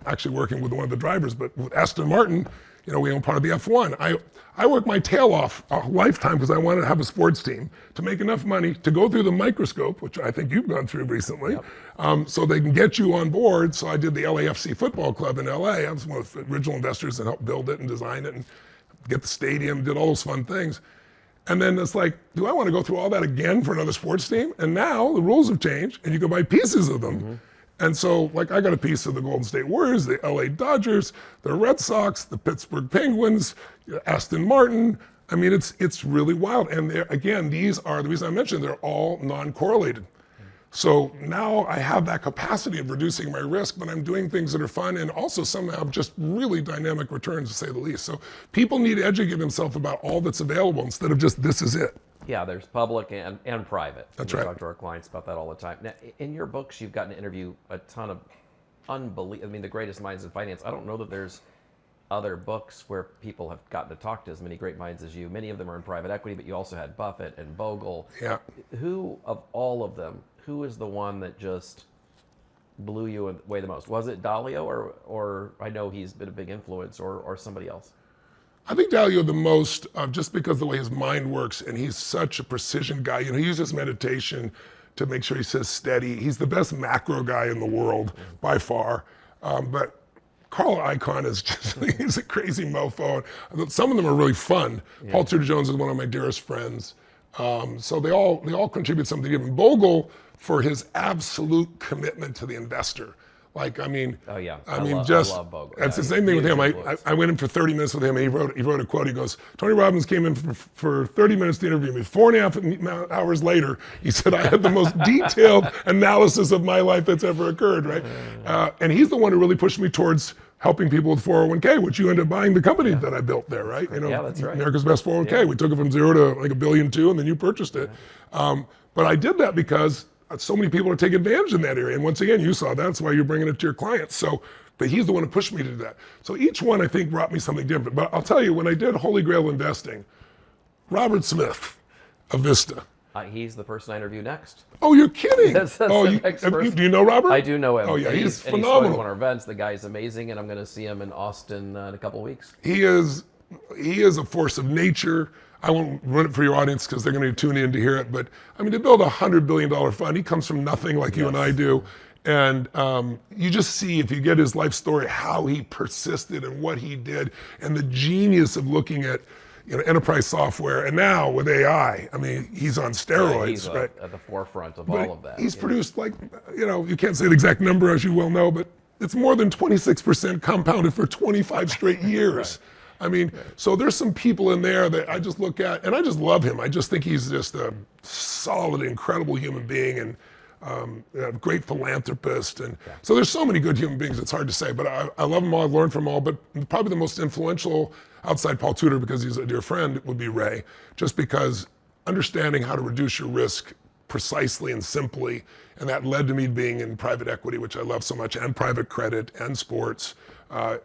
actually working with one of the drivers, but with Aston Martin, we own part of the F1. I work my tail off a lifetime because I wanted to have a sports team to make enough money to go through the microscope, which I think you've gone through recently, so they can get you on board. So I did the LAFC football club in LA. I was one of the original investors that helped build it and design it and get the stadium, did all those fun things. And then it's like, do I want to go through all that again for another sports team? And now the rules have changed and you can buy pieces of them. And so, like, I got a piece of the Golden State Warriors, the LA Dodgers, the Red Sox, the Pittsburgh Penguins, Aston Martin. I mean, it's really wild. And again, these are, the reason I mentioned, they're all non-correlated. So now I have that capacity of reducing my risk, but I'm doing things that are fun, and also some have just really dynamic returns, to say the least. So people need to educate themselves about all that's available instead of just, this is it. Yeah, there's public and private. That's we right. talk to our clients about that all the time. Now, in your books, you've gotten to interview a ton of the greatest minds in finance. I don't know that there's other books where people have gotten to talk to as many great minds as you. Many of them are in private equity, but you also had Buffett and Bogle. Yeah. Who, of all of them, who is the one that just blew you away the most? Was it Dalio, or I know he's been a big influence, or somebody else? I think Dalio the most, just because of the way his mind works, and he's such a precision guy. He uses meditation to make sure he says steady. He's the best macro guy in the world by far. But Carl Icahn is just, he's a crazy mofo. Some of them are really fun. Yeah. Paul Tudor Jones is one of my dearest friends. So they all contribute something different. Bogle, for his absolute commitment to the investor. Like, I mean, I love Bogle. It's the same thing with him. I went in for 30 minutes with him, and he wrote a quote. He goes, Tony Robbins came in for 30 minutes to interview me. 4.5 hours later, he said, I had the most detailed analysis of my life that's ever occurred, right? And he's the one who really pushed me towards helping people with 401k, which you ended up buying the company that I built there, right? Yeah, that's right. America's Best 401k. Yeah. We took it from 0 to like $1.2 billion, and then you purchased it. But I did that because so many people are taking advantage in that area. And once again, you saw that. That's why you're bringing it to your clients. So, but he's the one who pushed me to do that. So each one, I think, brought me something different. But I'll tell you, when I did Holy Grail Investing, Robert Smith of Vista. He's the person I interview next. Oh, you're kidding. That's the next person. Do you know Robert? I do know him. Oh, yeah, he's phenomenal. He's one of our events. The guy's amazing, and I'm going to see him in Austin in a couple of weeks. He is a force of nature. I won't run it for your audience because they're going to tune in to hear it. But I mean, to build a $100 billion fund, he comes from nothing like you and I do. And you just see, if you get his life story, how he persisted and what he did, and the genius of looking at, enterprise software, and now with AI, I mean, he's on steroids, He's right? at the forefront of But all of that. he's produced you can't say the exact number as you well know, but it's more than 26% compounded for 25 straight years. I mean, so there's some people in there that I just look at, and I just love him. I just think he's just a solid, incredible human being, and a great philanthropist. And so there's so many good human beings, it's hard to say, but I love them all, I've learned from them all, but probably the most influential outside Paul Tudor, because he's a dear friend, would be Ray, just because understanding how to reduce your risk precisely and simply, and that led to me being in private equity, which I love so much, and private credit and sports. I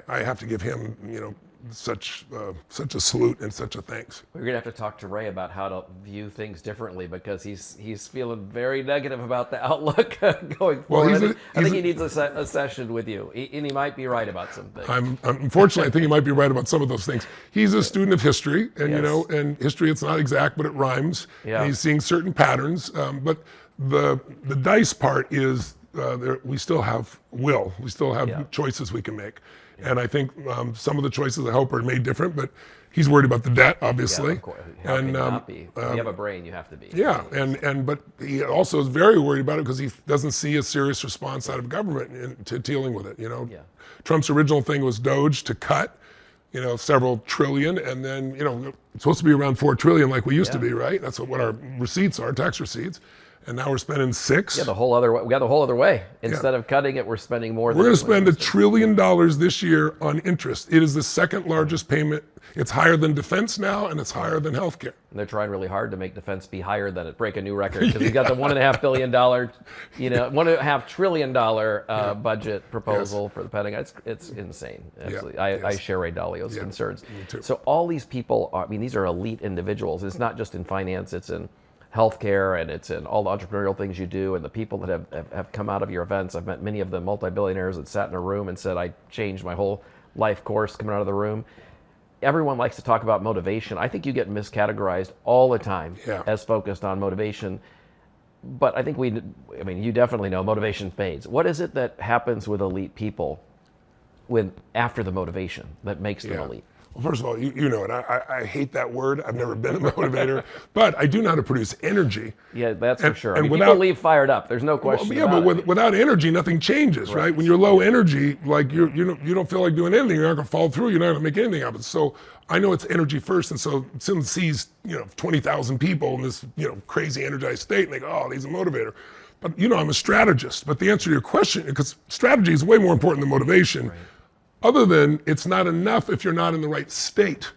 have to give him, such a salute and such a thanks. We're gonna have to talk to Ray about how to view things differently, because he's feeling very negative about the outlook going forward. I think he needs a session with you, and he might be right about some things. Unfortunately, I think he might be right about some of those things. He's a student of history, and and history, it's not exact, but it rhymes. Yeah. And he's seeing certain patterns. But the dice part is we still have will. We still have choices we can make. And I think some of the choices, I hope, are made different, but he's worried about the debt, obviously. Yeah, of course. How can you not be? When you have a brain, you have to be. Yeah, but he also is very worried about it because he doesn't see a serious response out of government to dealing with it. Trump's original thing was Doge to cut, several trillion, and then, it's supposed to be around 4 trillion like we used to be, right? That's what our receipts are, tax receipts. And now we're spending 6. Yeah, the whole other way. We got the whole other way. Instead of cutting it, we're spending more. We're going to spend $1 trillion this year on interest. It is the second largest payment. It's higher than defense now, and it's higher than healthcare. And they're trying really hard to make defense be higher than it, break a new record, because we've got the $1.5 billion, $1.5 trillion budget proposal for the Pentagon. It's insane. Absolutely. I share Ray Dalio's concerns. Me too. So all these people these are elite individuals. It's not just in finance. It's in healthcare, and it's in all the entrepreneurial things you do, and the people that have come out of your events. I've met many of the multi-billionaires that sat in a room and said, I changed my whole life course coming out of the room. Everyone likes to talk about motivation. I think you get miscategorized all the time as focused on motivation. But I think you definitely know motivation fades. What is it that happens with elite people after the motivation that makes them elite? Well, first of all, you know it. I hate that word. I've never been a motivator, but I do know how to produce energy. Yeah, that's for sure. People leave fired up. There's no question about it. Without energy, nothing changes, right? When you're low energy, like you don't feel like doing anything, you're not going to follow through. You're not going to make anything happen. So I know it's energy first, and so someone sees 20,000 people in this crazy energized state, and they go, oh, he's a motivator. But I'm a strategist. But the answer to your question, because strategy is way more important than motivation. Right. Other than it's not enough if you're not in the right state.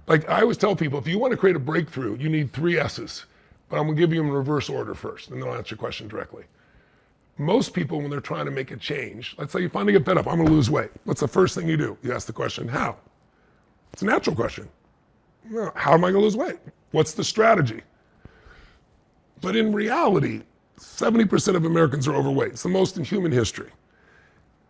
Like I always tell people, if you want to create a breakthrough, you need 3 S's. But I'm going to give you them in reverse order first, and then I'll answer your question directly. Most people, when they're trying to make a change, let's say you finally get fed up, I'm going to lose weight. What's the first thing you do? You ask the question, how? It's a natural question. Well, how am I going to lose weight? What's the strategy? But in reality, 70% of Americans are overweight. It's the most in human history.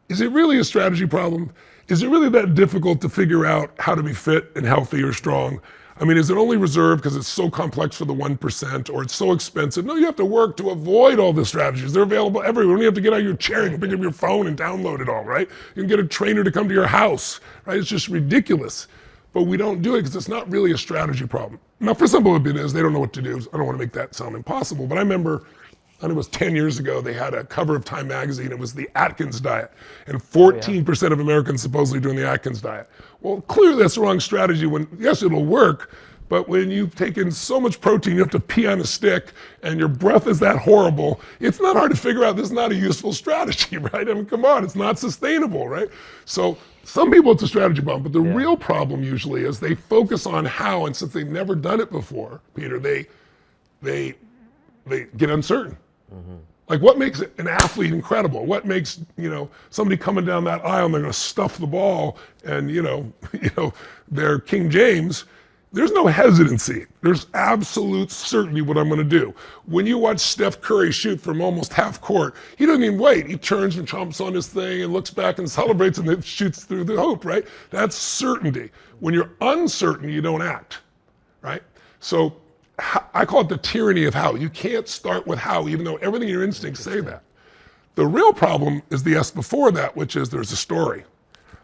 Is it really a strategy problem? Is it really that difficult to figure out how to be fit and healthy or strong? I mean, is it only reserved because it's so complex for the 1% or it's so expensive? No, you have to work to avoid all the strategies. They're available everywhere. You don't have to get out of your chair. You can pick up your phone and download it all, right? You can get a trainer to come to your house, right? It's just ridiculous. But we don't do it because it's not really a strategy problem. Now, for some people it is. They don't know what to do. I don't want to make that sound impossible. But I remember, I think it was 10 years ago, they had a cover of Time magazine. It was the Atkins diet. And 14% of Americans supposedly doing the Atkins diet. Well, clearly that's the wrong strategy. Yes, it'll work, but when you've taken so much protein, you have to pee on a stick, and your breath is that horrible, it's not hard to figure out this is not a useful strategy, right? I mean, come on, it's not sustainable, right? So some people it's a strategy problem, but the real problem usually is they focus on how, and since they've never done it before, Peter, they get uncertain. Mm-hmm. Like what makes an athlete incredible? What makes, somebody coming down that aisle and they're going to stuff the ball and, they're King James. There's no hesitancy. There's absolute certainty what I'm going to do. When you watch Steph Curry shoot from almost half court, he doesn't even wait. He turns and chomps on his thing and looks back and celebrates and then shoots through the hoop, right? That's certainty. When you're uncertain, you don't act, right? So I call it the tyranny of how. You can't start with how, even though everything in your instincts say that. The real problem is the S before that, which is there's a story.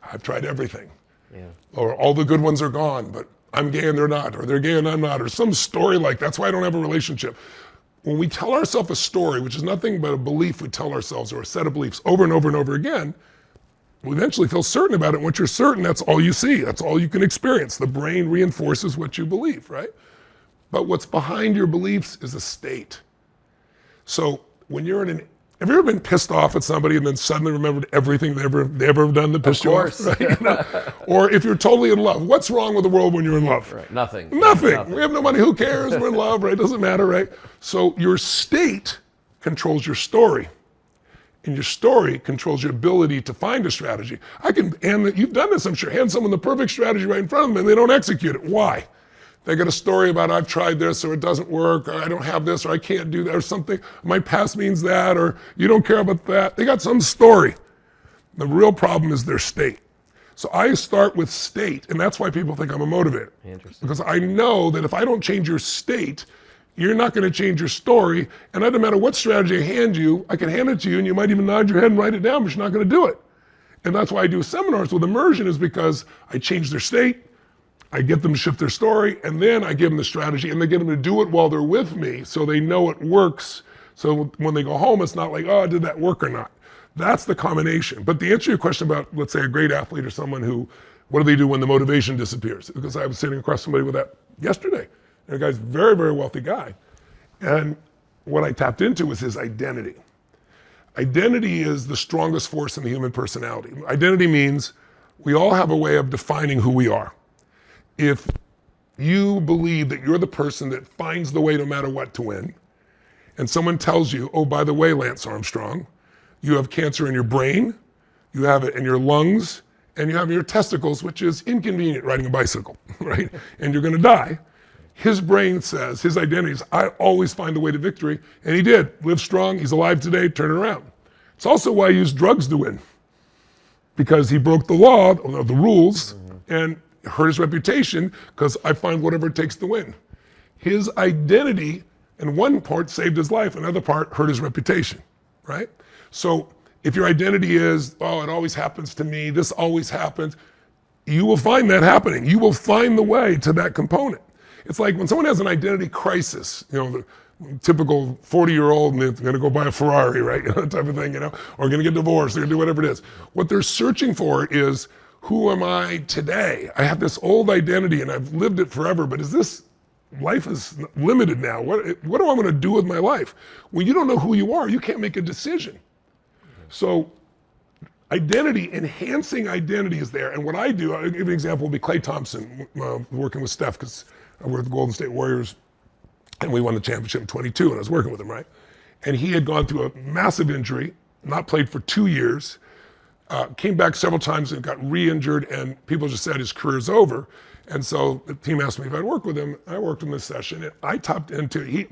I've tried everything. Yeah. Or all the good ones are gone, but I'm gay and they're not, or they're gay and I'm not, or some story like that's why I don't have a relationship. When we tell ourselves a story, which is nothing but a belief we tell ourselves, or a set of beliefs over and over and over again, we eventually feel certain about it. Once you're certain, that's all you see. That's all you can experience. The brain reinforces what you believe, right? But what's behind your beliefs is a state. So when you're in an, have you ever been pissed off at somebody and then suddenly remembered everything they ever done that pissed you off? Right? You know? Or if you're totally in love, what's wrong with the world when you're in love? Right. Nothing. Nothing. We have no money. Who cares? We're in love, right? It doesn't matter, right? So your state controls your story. And your story controls your ability to find a strategy. And you've done this, I'm sure, hand someone the perfect strategy right in front of them and they don't execute it. Why? They got a story about I've tried this or it doesn't work or I don't have this or I can't do that or something. My past means that or you don't care about that. They got some story. The real problem is their state. So I start with state, and that's why people think I'm a motivator. Interesting. Because I know that if I don't change your state, you're not going to change your story, and it doesn't matter what strategy I hand you, I can hand it to you, and you might even nod your head and write it down, but you're not going to do it. And that's why I do seminars with immersion, is because I change their state, I get them to shift their story, and then I give them the strategy, and they get them to do it while they're with me, so they know it works. So when they go home, it's not like, oh, did that work or not? That's the combination. But to answer your question about, let's say, a great athlete or someone who, what do they do when the motivation disappears? Because I was sitting across somebody with that yesterday. And the guy's a very, very wealthy guy. And what I tapped into was his identity. Identity is the strongest force in the human personality. Identity means we all have a way of defining who we are. If you believe that you're the person that finds the way no matter what to win, and someone tells you, oh, by the way, Lance Armstrong, you have cancer in your brain, you have it in your lungs, and you have your testicles, which is inconvenient riding a bicycle, right? And you're gonna die. His brain says, his identity is, I always find the way to victory. And he did. Live strong, he's alive today, turn it around. It's also why he used drugs to win. Because he broke the law, the rules, and hurt his reputation, because I find whatever it takes to win. His identity, in one part, saved his life, another part hurt his reputation, right? So if your identity is, oh, it always happens to me, this always happens, you will find that happening. You will find the way to that component. It's like when someone has an identity crisis, you know, the typical 40-year-old and they're going to go buy a Ferrari, right? That type of thing, you know, or going to get divorced, they're going to do whatever it is. What they're searching for is, who am I today? I have this old identity and I've lived it forever, but life is limited now. What do I want to do with my life? When you don't know who you are, you can't make a decision. So identity, enhancing identity is there. And what I do, I'll give you an example, will be Klay Thompson, working with Steph, because I worked with the Golden State Warriors, and we won the championship in 22, and I was working with him, right? And he had gone through a massive injury, not played for 2 years, came back several times and got re-injured, and people just said his career's over. And so the team asked me if I'd work with him. I worked in this session, and I tapped into, he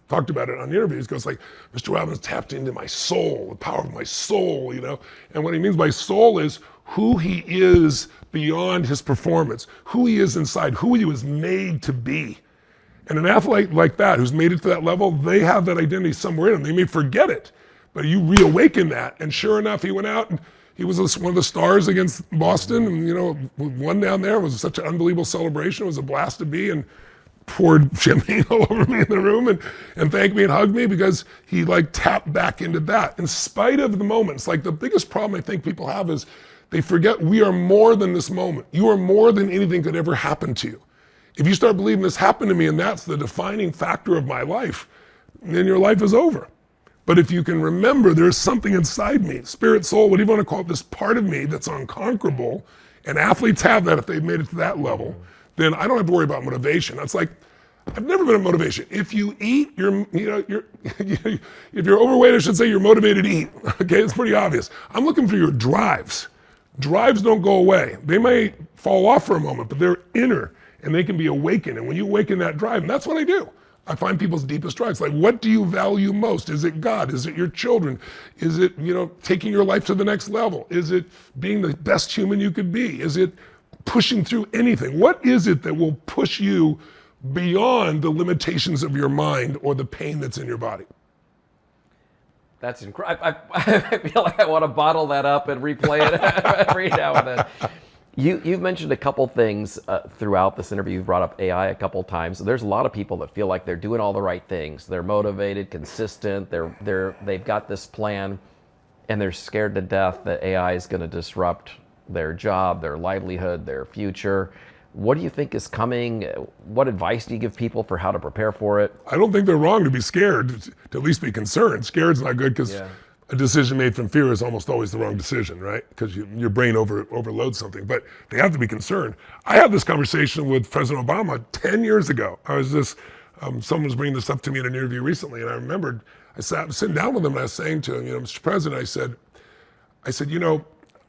talked about it on the interviews, goes like, Mr. Robbins tapped into my soul, the power of my soul, you know? And what he means by soul is who he is beyond his performance, who he is inside, who he was made to be. And an athlete like that, who's made it to that level, they have that identity somewhere in them. They may forget it, but you reawaken that. And sure enough, he went out and he was one of the stars against Boston, and you know, won down there. It was such an unbelievable celebration. It was a blast to be, and poured champagne all over me in the room and thanked me and hugged me, because he like tapped back into that. In spite of the moments, like the biggest problem I think people have is they forget we are more than this moment. You are more than anything could ever happen to you. If you start believing this happened to me and that's the defining factor of my life, then your life is over. But if you can remember there's something inside me, spirit, soul, whatever you want to call it, this part of me that's unconquerable, and athletes have that if they've made it to that level, then I don't have to worry about motivation. It's like, I've never been a motivation. If you eat, if you're overweight, I should say you're motivated to eat. Okay, it's pretty obvious. I'm looking for your drives. Drives don't go away. They may fall off for a moment, but they're inner and they can be awakened. And when you awaken that drive, and that's what I do. I find people's deepest drives. Like, what do you value most? Is it God? Is it your children? Is it, taking your life to the next level? Is it being the best human you could be? Is it pushing through anything? What is it that will push you beyond the limitations of your mind or the pain that's in your body? That's incredible. I feel like I want to bottle that up and replay it every now and then. You've mentioned a couple things throughout this interview. You've brought up AI a couple times. There's a lot of people that feel like they're doing all the right things. They're motivated, consistent. They've got this plan, and they're scared to death that AI is going to disrupt their job, their livelihood, their future. What do you think is coming? What advice do you give people for how to prepare for it? I don't think they're wrong to be scared, to at least be concerned. Scared's not good because a decision made from fear is almost always the wrong decision, right? Because your brain overloads something, but they have to be concerned. I had this conversation with President Obama 10 years ago. Someone was bringing this up to me in an interview recently, and I remembered, I was sitting down with him and I was saying to him, Mr. President, I said,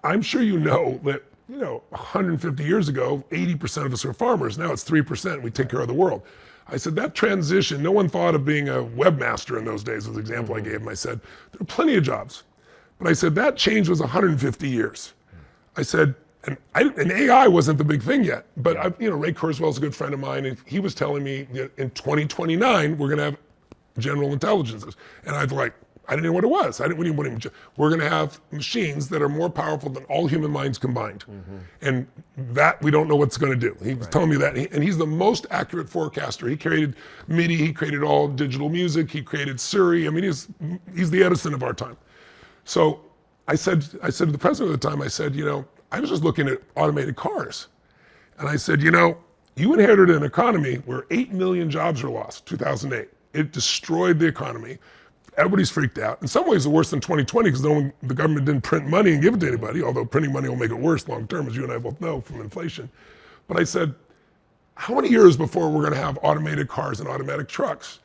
I'm sure you know that 150 years ago, 80% of us are farmers. Now it's 3%. We take care of the world. I said, that transition, no one thought of being a webmaster in those days, was the example I gave him. I said, there are plenty of jobs. But I said, that change was 150 years. I said, and AI wasn't the big thing yet. But Ray Kurzweil's a good friend of mine, and he was telling me in 2029, we're going to have general intelligences. And I didn't know what it was. We're going to have machines that are more powerful than all human minds combined. And that we don't know what's going to do. He was telling me that. And he's the most accurate forecaster. He created MIDI, he created all digital music, he created Siri. I mean, he's the Edison of our time. So I said to the president at the time, I said, I was just looking at automated cars. And I said, you inherited an economy where 8 million jobs were lost, 2008. It destroyed the economy. Everybody's freaked out. In some ways, it's worse than 2020 because the government didn't print money and give it to anybody, although printing money will make it worse long term, as you and I both know from inflation. But I said, how many years before we're going to have automated cars and automatic trucks?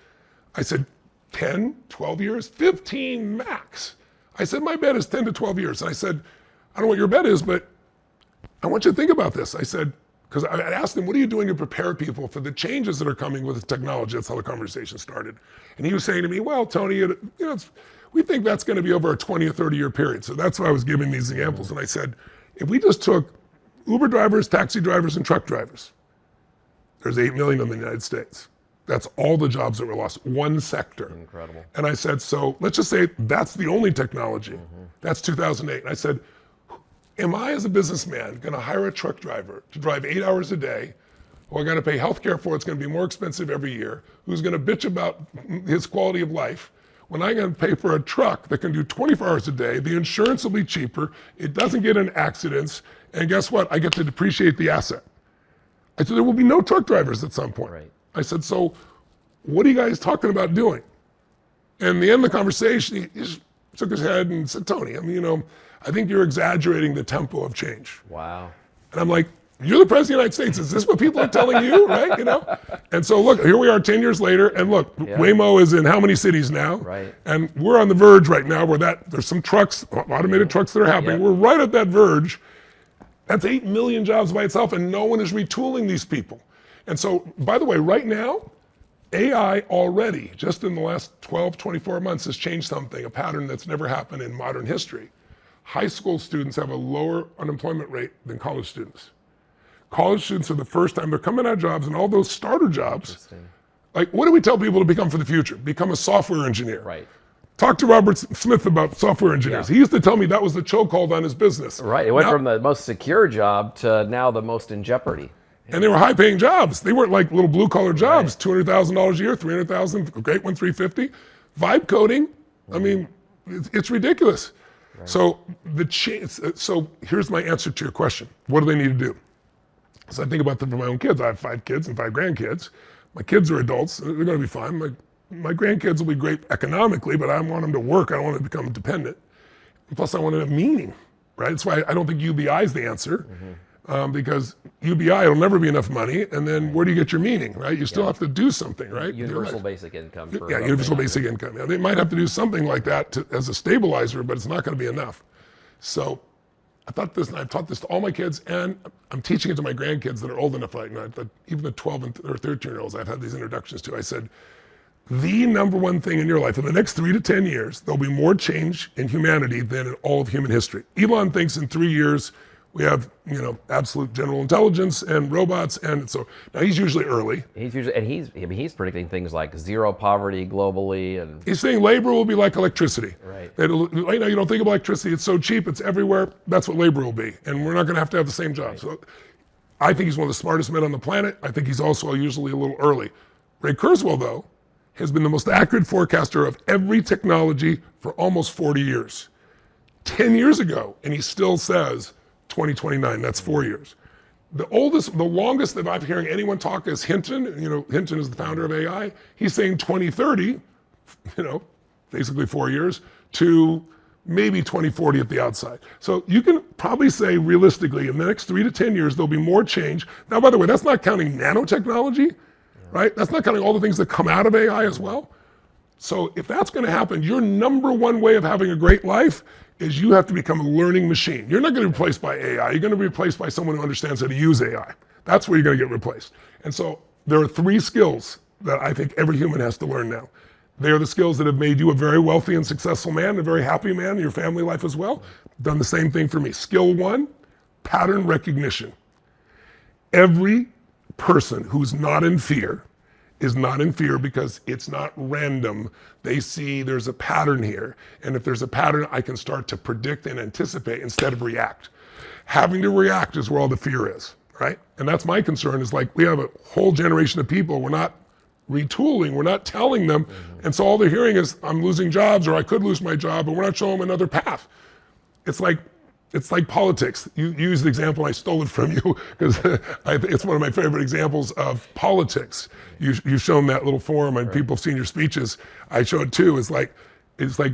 I said, 10, 12 years, 15 max. I said, my bet is 10 to 12 years. And I said, I don't know what your bet is, but I want you to think about this. I said, because I asked him, what are you doing to prepare people for the changes that are coming with the technology? That's how the conversation started. And he was saying to me, well, Tony, we think that's going to be over a 20 or 30 year period. So that's why I was giving these examples. And I said, if we just took Uber drivers, taxi drivers, and truck drivers, there's 8 million in the United States. That's all the jobs that were lost, one sector. Incredible. And I said, so let's just say that's the only technology. That's 2008. And I said, am I, as a businessman, going to hire a truck driver to drive 8 hours a day, who I got to pay health care for, it's going to be more expensive every year, who's going to bitch about his quality of life, when I'm going to pay for a truck that can do 24 hours a day, the insurance will be cheaper, it doesn't get in accidents, and guess what? I get to depreciate the asset. I said, there will be no truck drivers at some point. Right. I said, so what are you guys talking about doing? And in the end of the conversation, he just shook his head and said, Tony, I think you're exaggerating the tempo of change. Wow. And I'm like, you're the president of the United States. Is this what people are telling you, right? And so look, here we are 10 years later, and look, Waymo is in how many cities now? Right. And we're on the verge right now where there's some trucks, automated trucks that are happening. We're right at that verge. That's 8 million jobs by itself, and no one is retooling these people. And so, by the way, right now, AI already, just in the last 12, 24 months, has changed something, a pattern that's never happened in modern history. High school students have a lower unemployment rate than college students. College students, for the first time, they're coming out of jobs, and all those starter jobs, like, what do we tell people to become for the future? Become a software engineer. Right. Talk to Robert Smith about software engineers. He used to tell me that was the chokehold on his business. Right, it went from the most secure job to now the most in jeopardy. And they were high-paying jobs. They weren't like little blue-collar jobs, $200,000 a year, $300,000, a great one, $350,000. Vibe coding, I mean, it's ridiculous. Right. So here's my answer to your question. What do they need to do? So I think about them for my own kids. I have 5 kids and 5 grandkids. My kids are adults. They're going to be fine. My grandkids will be great economically, but I want them to work. I don't want them to become dependent. Plus, I want to have meaning, right? That's why I don't think UBI is the answer. Because UBI will never be enough money, and then where do you get your meaning, right? You still have to do something, right? Universal basic income. Universal basic income. Yeah, they might have to do something like that as a stabilizer, but it's not going to be enough. So I thought this, and I've taught this to all my kids, and I'm teaching it to my grandkids that are old enough right now. Even the 12 or 13-year-olds I've had these introductions to. I said, the number one thing in your life, in the next 3 to 10 years, there'll be more change in humanity than in all of human history. Elon thinks in 3 years, We have, absolute general intelligence and robots, and so now he's usually early. He's predicting things like zero poverty globally, and He's saying labor will be like electricity. Right. Right now, you don't think of electricity; it's so cheap, it's everywhere. That's what labor will be, and we're not going to have the same job. Right. So, I think he's one of the smartest men on the planet. I think he's also usually a little early. Ray Kurzweil, though, has been the most accurate forecaster of every technology for almost 40 years. 10 years ago, and he still says 2029, that's 4 years. The longest that I'm hearing anyone talk is Hinton. Hinton is the founder of AI. He's saying 2030, basically 4 years, to maybe 2040 at the outside. So you can probably say realistically, in the next 3 to 10 years, there'll be more change. Now, by the way, that's not counting nanotechnology, right? That's not counting all the things that come out of AI as well. So if that's going to happen, your number one way of having a great life is you have to become a learning machine. You're not going to be replaced by AI. You're going to be replaced by someone who understands how to use AI. That's where you're going to get replaced. And so there are 3 skills that I think every human has to learn now. They are the skills that have made you a very wealthy and successful man, a very happy man in your family life as well. Done the same thing for me. Skill 1, pattern recognition. Every person who's not in fear is not in fear because it's not random. They see there's a pattern here. And if there's a pattern, I can start to predict and anticipate instead of react. Having to react is where all the fear is, right? And that's my concern, is like we have a whole generation of people, we're not retooling, we're not telling them. And so all they're hearing is, I'm losing jobs, or I could lose my job, but we're not showing them another path. It's like politics. You used the example, I stole it from you, because it's one of my favorite examples of politics. You've shown that little forum, and people have seen your speeches. I show it too. It's like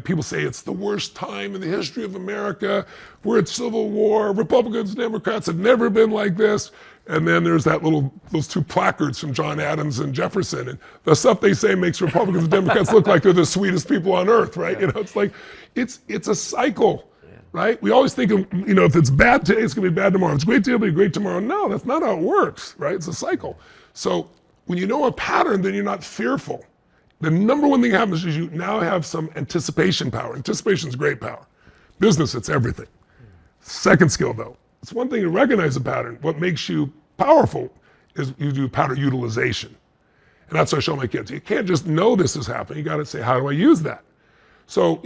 people say it's the worst time in the history of America. We're at civil war. Republicans, Democrats have never been like this. And then there's those 2 placards from John Adams and Jefferson, and the stuff they say makes Republicans and Democrats look like they're the sweetest people on earth, right? Yeah. It's like it's a cycle. Right? We always think of, if it's bad today, it's going to be bad tomorrow. If it's great today, it'll be great tomorrow. No, that's not how it works, right? It's a cycle. So when you know a pattern, then you're not fearful. The number one thing that happens is you now have some anticipation power. Anticipation is great power. Business, it's everything. Second skill, though, it's one thing to recognize a pattern. What makes you powerful is you do pattern utilization. And that's what I show my kids. You can't just know this is happening. You got to say, how do I use that? So,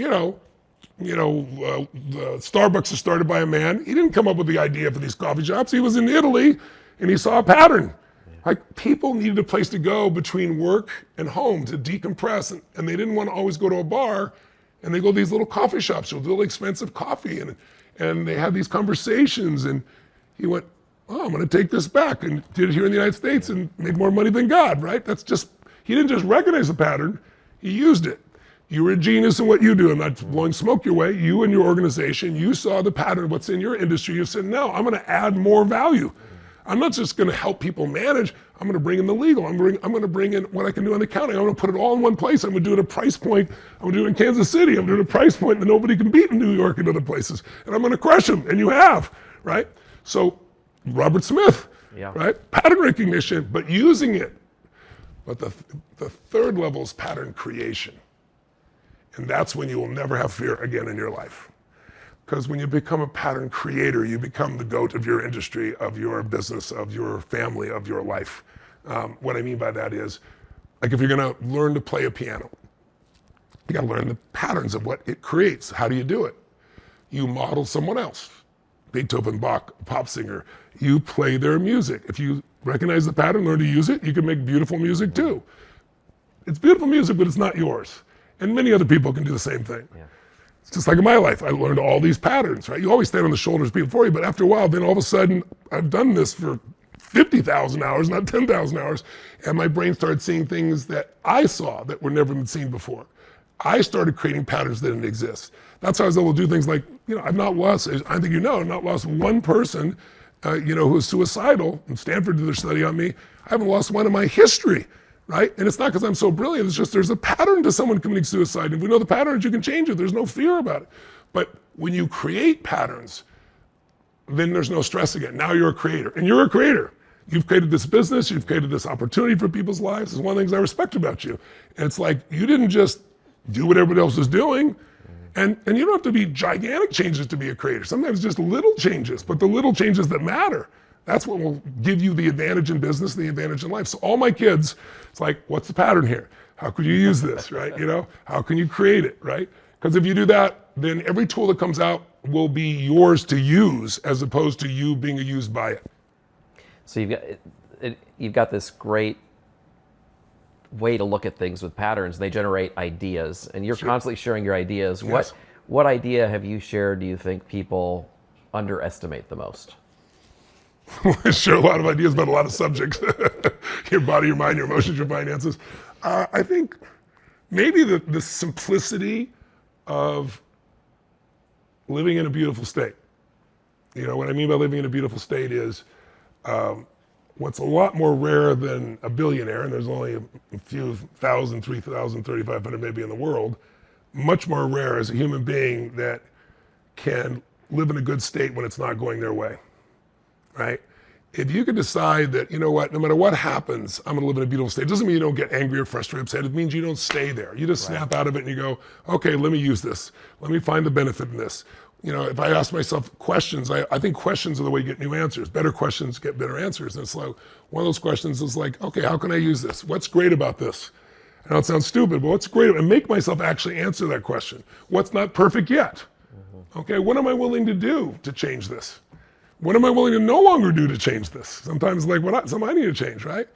Starbucks was started by a man. He didn't come up with the idea for these coffee shops. He was in Italy and he saw a pattern. Like, people needed a place to go between work and home to decompress, and they didn't want to always go to a bar, and they go to these little coffee shops with really expensive coffee, and they had these conversations, and he went, oh, I'm going to take this back, and did it here in the United States and made more money than God, right? He didn't just recognize the pattern, he used it. You were a genius in what you do. I'm not blowing smoke your way. You and your organization, you saw the pattern of what's in your industry. You said, no, I'm going to add more value. I'm not just going to help people manage. I'm going to bring in the legal. I'm going to bring in what I can do on accounting. I'm going to put it all in one place. I'm going to do it at a price point. I'm going to do it in Kansas City. I'm going to do it at a price point that nobody can beat in New York and other places. And I'm going to crush them. And you have, right? So Robert Smith, right? Pattern recognition, but using it. But the third level is pattern creation. And that's when you will never have fear again in your life. Because when you become a pattern creator, you become the GOAT of your industry, of your business, of your family, of your life. What I mean by that is, like, if you're going to learn to play a piano, you got to learn the patterns of what it creates. How do you do it? You model someone else. Beethoven, Bach, pop singer. You play their music. If you recognize the pattern, learn to use it, you can make beautiful music too. It's beautiful music, but it's not yours. And many other people can do the same thing. Yeah. It's just like in my life, I learned all these patterns, right? You always stand on the shoulders of people before you, but after a while, then all of a sudden, I've done this for 50,000 hours, not 10,000 hours, and my brain started seeing things that I saw that were never been seen before. I started creating patterns that didn't exist. That's how I was able to do things like, I've not lost, I think I've not lost one person, who is suicidal, and Stanford did their study on me. I haven't lost one in my history. Right? And it's not because I'm so brilliant, it's just there's a pattern to someone committing suicide. And if we know the patterns, you can change it. There's no fear about it. But when you create patterns, then there's no stress again. Now you're a creator. And you're a creator. You've created this business, you've created this opportunity for people's lives. It's one of the things I respect about you. And it's like, you didn't just do what everybody else is doing. And you don't have to be gigantic changes to be a creator. Sometimes just little changes, but the little changes that matter. That's what will give you the advantage in business, the advantage in life. So all my kids, it's like, what's the pattern here? How could you use this, right? You know, how can you create it, right? Because if you do that, then every tool that comes out will be yours to use as opposed to you being used by it. So you've got this great way to look at things with patterns. They generate ideas, and you're constantly sharing your ideas. Yes. What idea have you shared do you think people underestimate the most? I share a lot of ideas about a lot of subjects. Your body, your mind, your emotions, your finances. I think maybe the simplicity of living in a beautiful state. You know, what I mean by living in a beautiful state is what's a lot more rare than a billionaire, and there's only a few thousand, 3,000, 3,500 maybe in the world, much more rare as a human being that can live in a good state when it's not going their way, right? If you could decide that, you know what, no matter what happens, I'm gonna live in a beautiful state. It doesn't mean you don't get angry or frustrated, upset. It means you don't stay there. You just snap out of it and you go, okay, let me use this. Let me find the benefit in this. You know, if I ask myself questions, I think questions are the way you get new answers. Better questions get better answers. And it's like, one of those questions is like, okay, how can I use this? What's great about this? I know it sounds stupid, but what's great? And make myself actually answer that question. What's not perfect yet? Okay, what am I willing to do to change this? What am I willing to no longer do to change this? Sometimes like, something I need to change, right?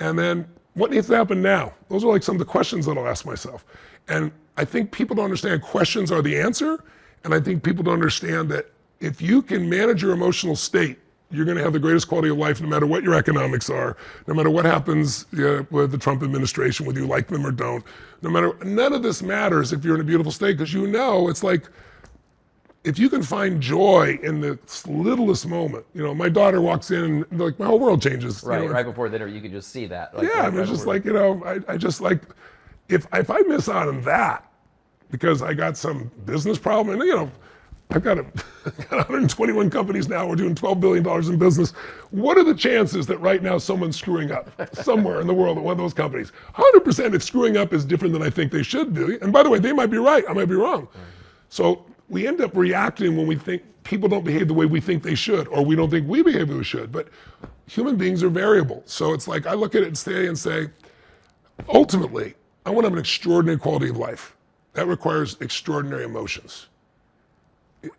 And then what needs to happen now? Those are like some of the questions that I'll ask myself. And I think people don't understand questions are the answer. And I think people don't understand that if you can manage your emotional state, you're gonna have the greatest quality of life no matter what your economics are, no matter what happens with the Trump administration, whether you like them or don't. None of this matters if you're in a beautiful state, because you know, it's like, if you can find joy in the littlest moment, you know, my daughter walks in and like my whole world changes. Right, you know, right before dinner, you can just see that. Like, yeah, I mean, it's just like, you know, I just like, if I miss out on that because I got some business problem, and you know, I've got 121 companies now, we're doing $12 billion in business. What are the chances that right now someone's screwing up somewhere in the world at one of those companies? 100% if screwing up is different than I think they should do. And by the way, they might be right, I might be wrong. So we end up reacting when we think people don't behave the way we think they should, or we don't think we behave the way we should. But human beings are variable. So it's like, I look at it today and say, ultimately, I want to have an extraordinary quality of life. That requires extraordinary emotions.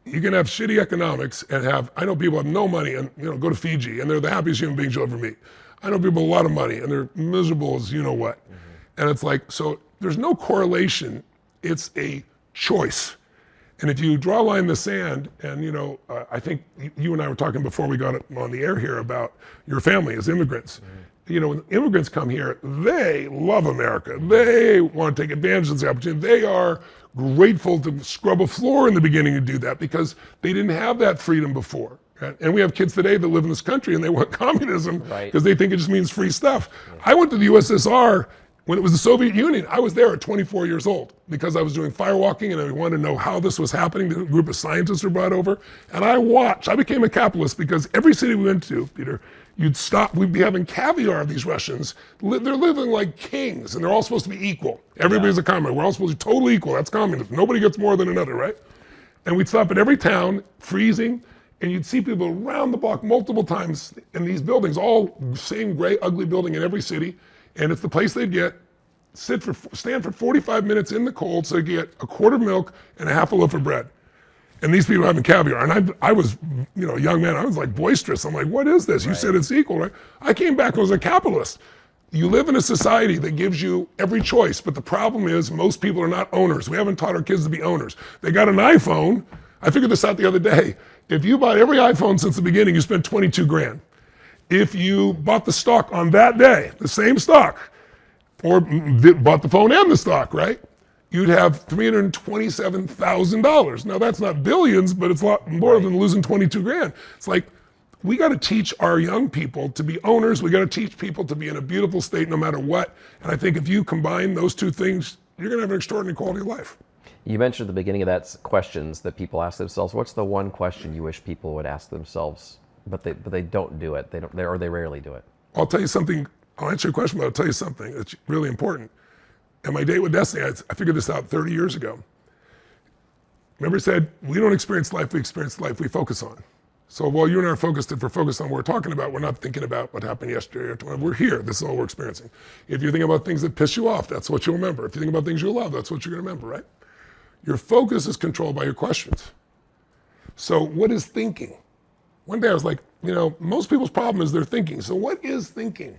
You can have shitty economics and I know people have no money and, you know, go to Fiji and they're the happiest human beings you'll ever meet. I know people with a lot of money and they're miserable as you know what. And it's like, so there's no correlation. It's a choice. And if you draw a line in the sand, and you know, I think you and I were talking before we got on the air here about your family as immigrants. You know, when immigrants come here, they love America. They want to take advantage of the opportunity. They are grateful to scrub a floor in the beginning and do that because they didn't have that freedom before. Right? And we have kids today that live in this country and they want communism because they think it just means free stuff. I went to the USSR when it was the Soviet Union. I was there at 24 years old because I was doing firewalking and I wanted to know how this was happening. A group of scientists were brought over and I watched. I became a capitalist because every city we went to, Peter, you'd stop, we'd be having caviar of these Russians. They're living like kings and they're all supposed to be equal. Everybody's a communist. We're all supposed to be totally equal. That's communism. Nobody gets more than another, right? And we'd stop at every town, freezing, and you'd see people around the block multiple times in these buildings, all same gray, ugly building in every city. And it's the place they'd get, stand for 45 minutes in the cold so they get a quart of milk and a half a loaf of bread. And these people are having caviar. And I was, you know, a young man, I was like boisterous. I'm like, what is this? You said it's equal, right? I came back and was a capitalist. You live in a society that gives you every choice, but the problem is most people are not owners. We haven't taught our kids to be owners. They got an iPhone. I figured this out the other day. If you bought every iPhone since the beginning, you spent 22 grand. If you bought the stock on that day, the same stock, or bought the phone and the stock, right? You'd have $327,000. Now that's not billions, but it's a lot more than losing 22 grand. It's like, we gotta teach our young people to be owners. We gotta teach people to be in a beautiful state no matter what. And I think if you combine those two things, you're gonna have an extraordinary quality of life. You mentioned at the beginning of that questions that people ask themselves. What's the one question you wish people would ask themselves, but they don't do it, or they rarely do it? I'll tell you something, I'll answer your question, but I'll tell you something that's really important. And my date with Destiny, I figured this out 30 years ago. Remember, he said, we don't experience life, we experience the life we focus on. So while you and I are focused, if we're focused on what we're talking about, we're not thinking about what happened yesterday or tomorrow. We're here. This is all we're experiencing. If you think about things that piss you off, that's what you'll remember. If you think about things you love, that's what you're going to remember, right? Your focus is controlled by your questions. So what is thinking? One day I was like, most people's problem is they're thinking. So what is thinking?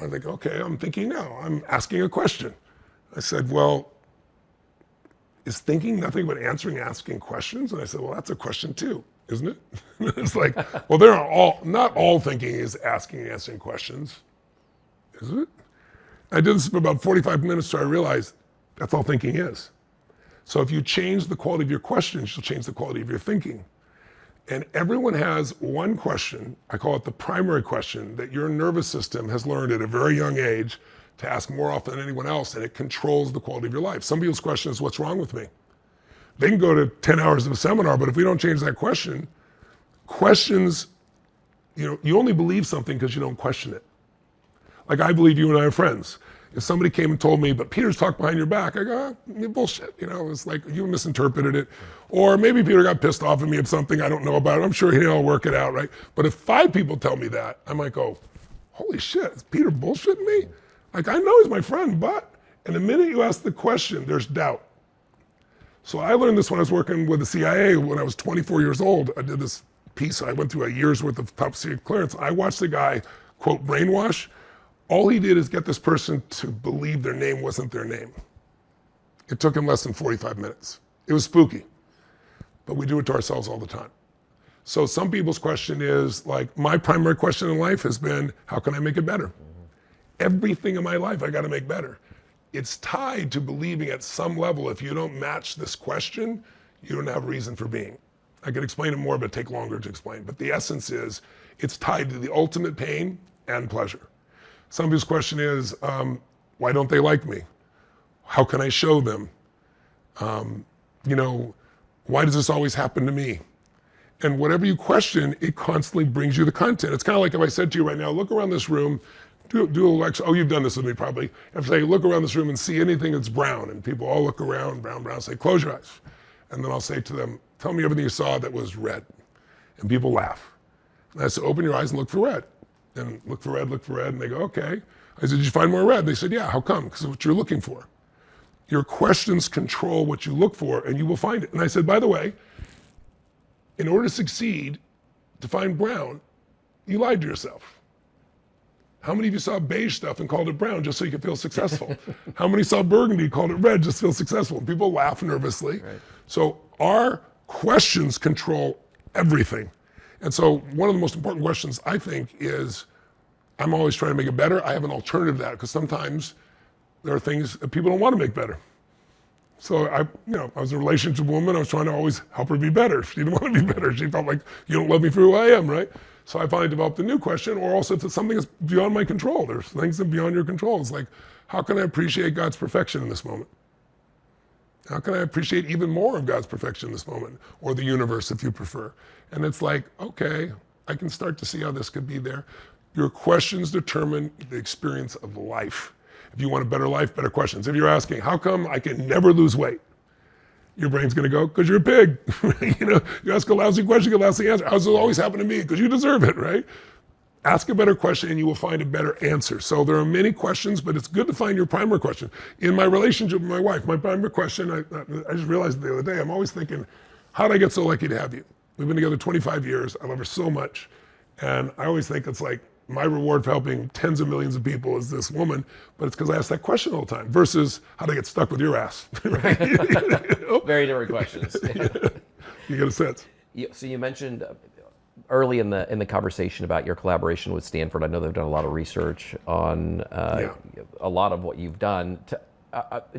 I think, okay, I'm thinking now. I'm asking a question. I said, well, is thinking nothing but asking questions? And I said, well, that's a question too, isn't it? It's like, well, not all thinking is asking and answering questions, is it? I did this for about 45 minutes, so I realized that's all thinking is. So if you change the quality of your questions, you'll change the quality of your thinking. And everyone has one question, I call it the primary question, that your nervous system has learned at a very young age to ask more often than anyone else, and it controls the quality of your life. Some people's question is, what's wrong with me? They can go to 10 hours of a seminar, but if we don't change that question, questions, you only believe something because you don't question it. Like I believe you and I are friends. If somebody came and told me, but Peter's talked behind your back, I go, bullshit. It's like you misinterpreted it. Or maybe Peter got pissed off at me of something I don't know about. I'm sure he'll work it out, right? But if 5 people tell me that, I might go, holy shit, is Peter bullshitting me? Like I know he's my friend, and the minute you ask the question, there's doubt. So I learned this when I was working with the CIA when I was 24 years old. I did this piece, I went through a year's worth of top secret clearance. I watched the guy, quote, brainwash. All he did is get this person to believe their name wasn't their name. It took him less than 45 minutes. It was spooky, but we do it to ourselves all the time. So some people's question is, like, my primary question in life has been, how can I make it better? Everything in my life I got to make better. It's tied to believing at some level, if you don't match this question, you don't have reason for being. I could explain it more, but take longer to explain. But the essence is, it's tied to the ultimate pain and pleasure. Some people's question is, why don't they like me? How can I show them? Why does this always happen to me? And whatever you question, it constantly brings you the content. It's kind of like if I said to you right now, look around this room, do a lecture. Oh, you've done this with me probably. If I say, look around this room and see anything that's brown, and people all look around, brown, brown, say, close your eyes. And then I'll say to them, tell me everything you saw that was red. And people laugh. And I say, open your eyes and look for red. And look for red, and they go, okay. I said, did you find more red? They said, yeah, how come? Because of what you're looking for. Your questions control what you look for, and you will find it. And I said, by the way, in order to succeed, to find brown, you lied to yourself. How many of you saw beige stuff and called it brown just so you could feel successful? How many saw burgundy, called it red, just to feel successful? And people laugh nervously. Right. So our questions control everything. And so one of the most important questions, I think, is I'm always trying to make it better. I have an alternative to that, because sometimes there are things that people don't want to make better. So I was in a relationship with a woman. I was trying to always help her be better. She didn't want to be better. She felt like, you don't love me for who I am, right? So I finally developed a new question, or also if it's something that's beyond my control. There's things that are beyond your control. It's like, how can I appreciate God's perfection in this moment? How can I appreciate even more of God's perfection in this moment? Or the universe, if you prefer. And it's like, okay, I can start to see how this could be there. Your questions determine the experience of life. If you want a better life, better questions. If you're asking, how come I can never lose weight? Your brain's gonna go, because you're a pig. You ask a lousy question, you get a lousy answer. How does it always happen to me? Because you deserve it, right? Ask a better question and you will find a better answer. So there are many questions, but it's good to find your primary question. In my relationship with my wife, my primary question, I just realized the other day, I'm always thinking, how did I get so lucky to have you? We've been together 25 years. I love her so much. And I always think it's like, my reward for helping tens of millions of people is this woman, but it's because I ask that question all the time versus how to get stuck with your ass. Right? Very different questions. Yeah. You get a sense. So you mentioned early in the conversation about your collaboration with Stanford. I know they've done a lot of research on a lot of what you've done.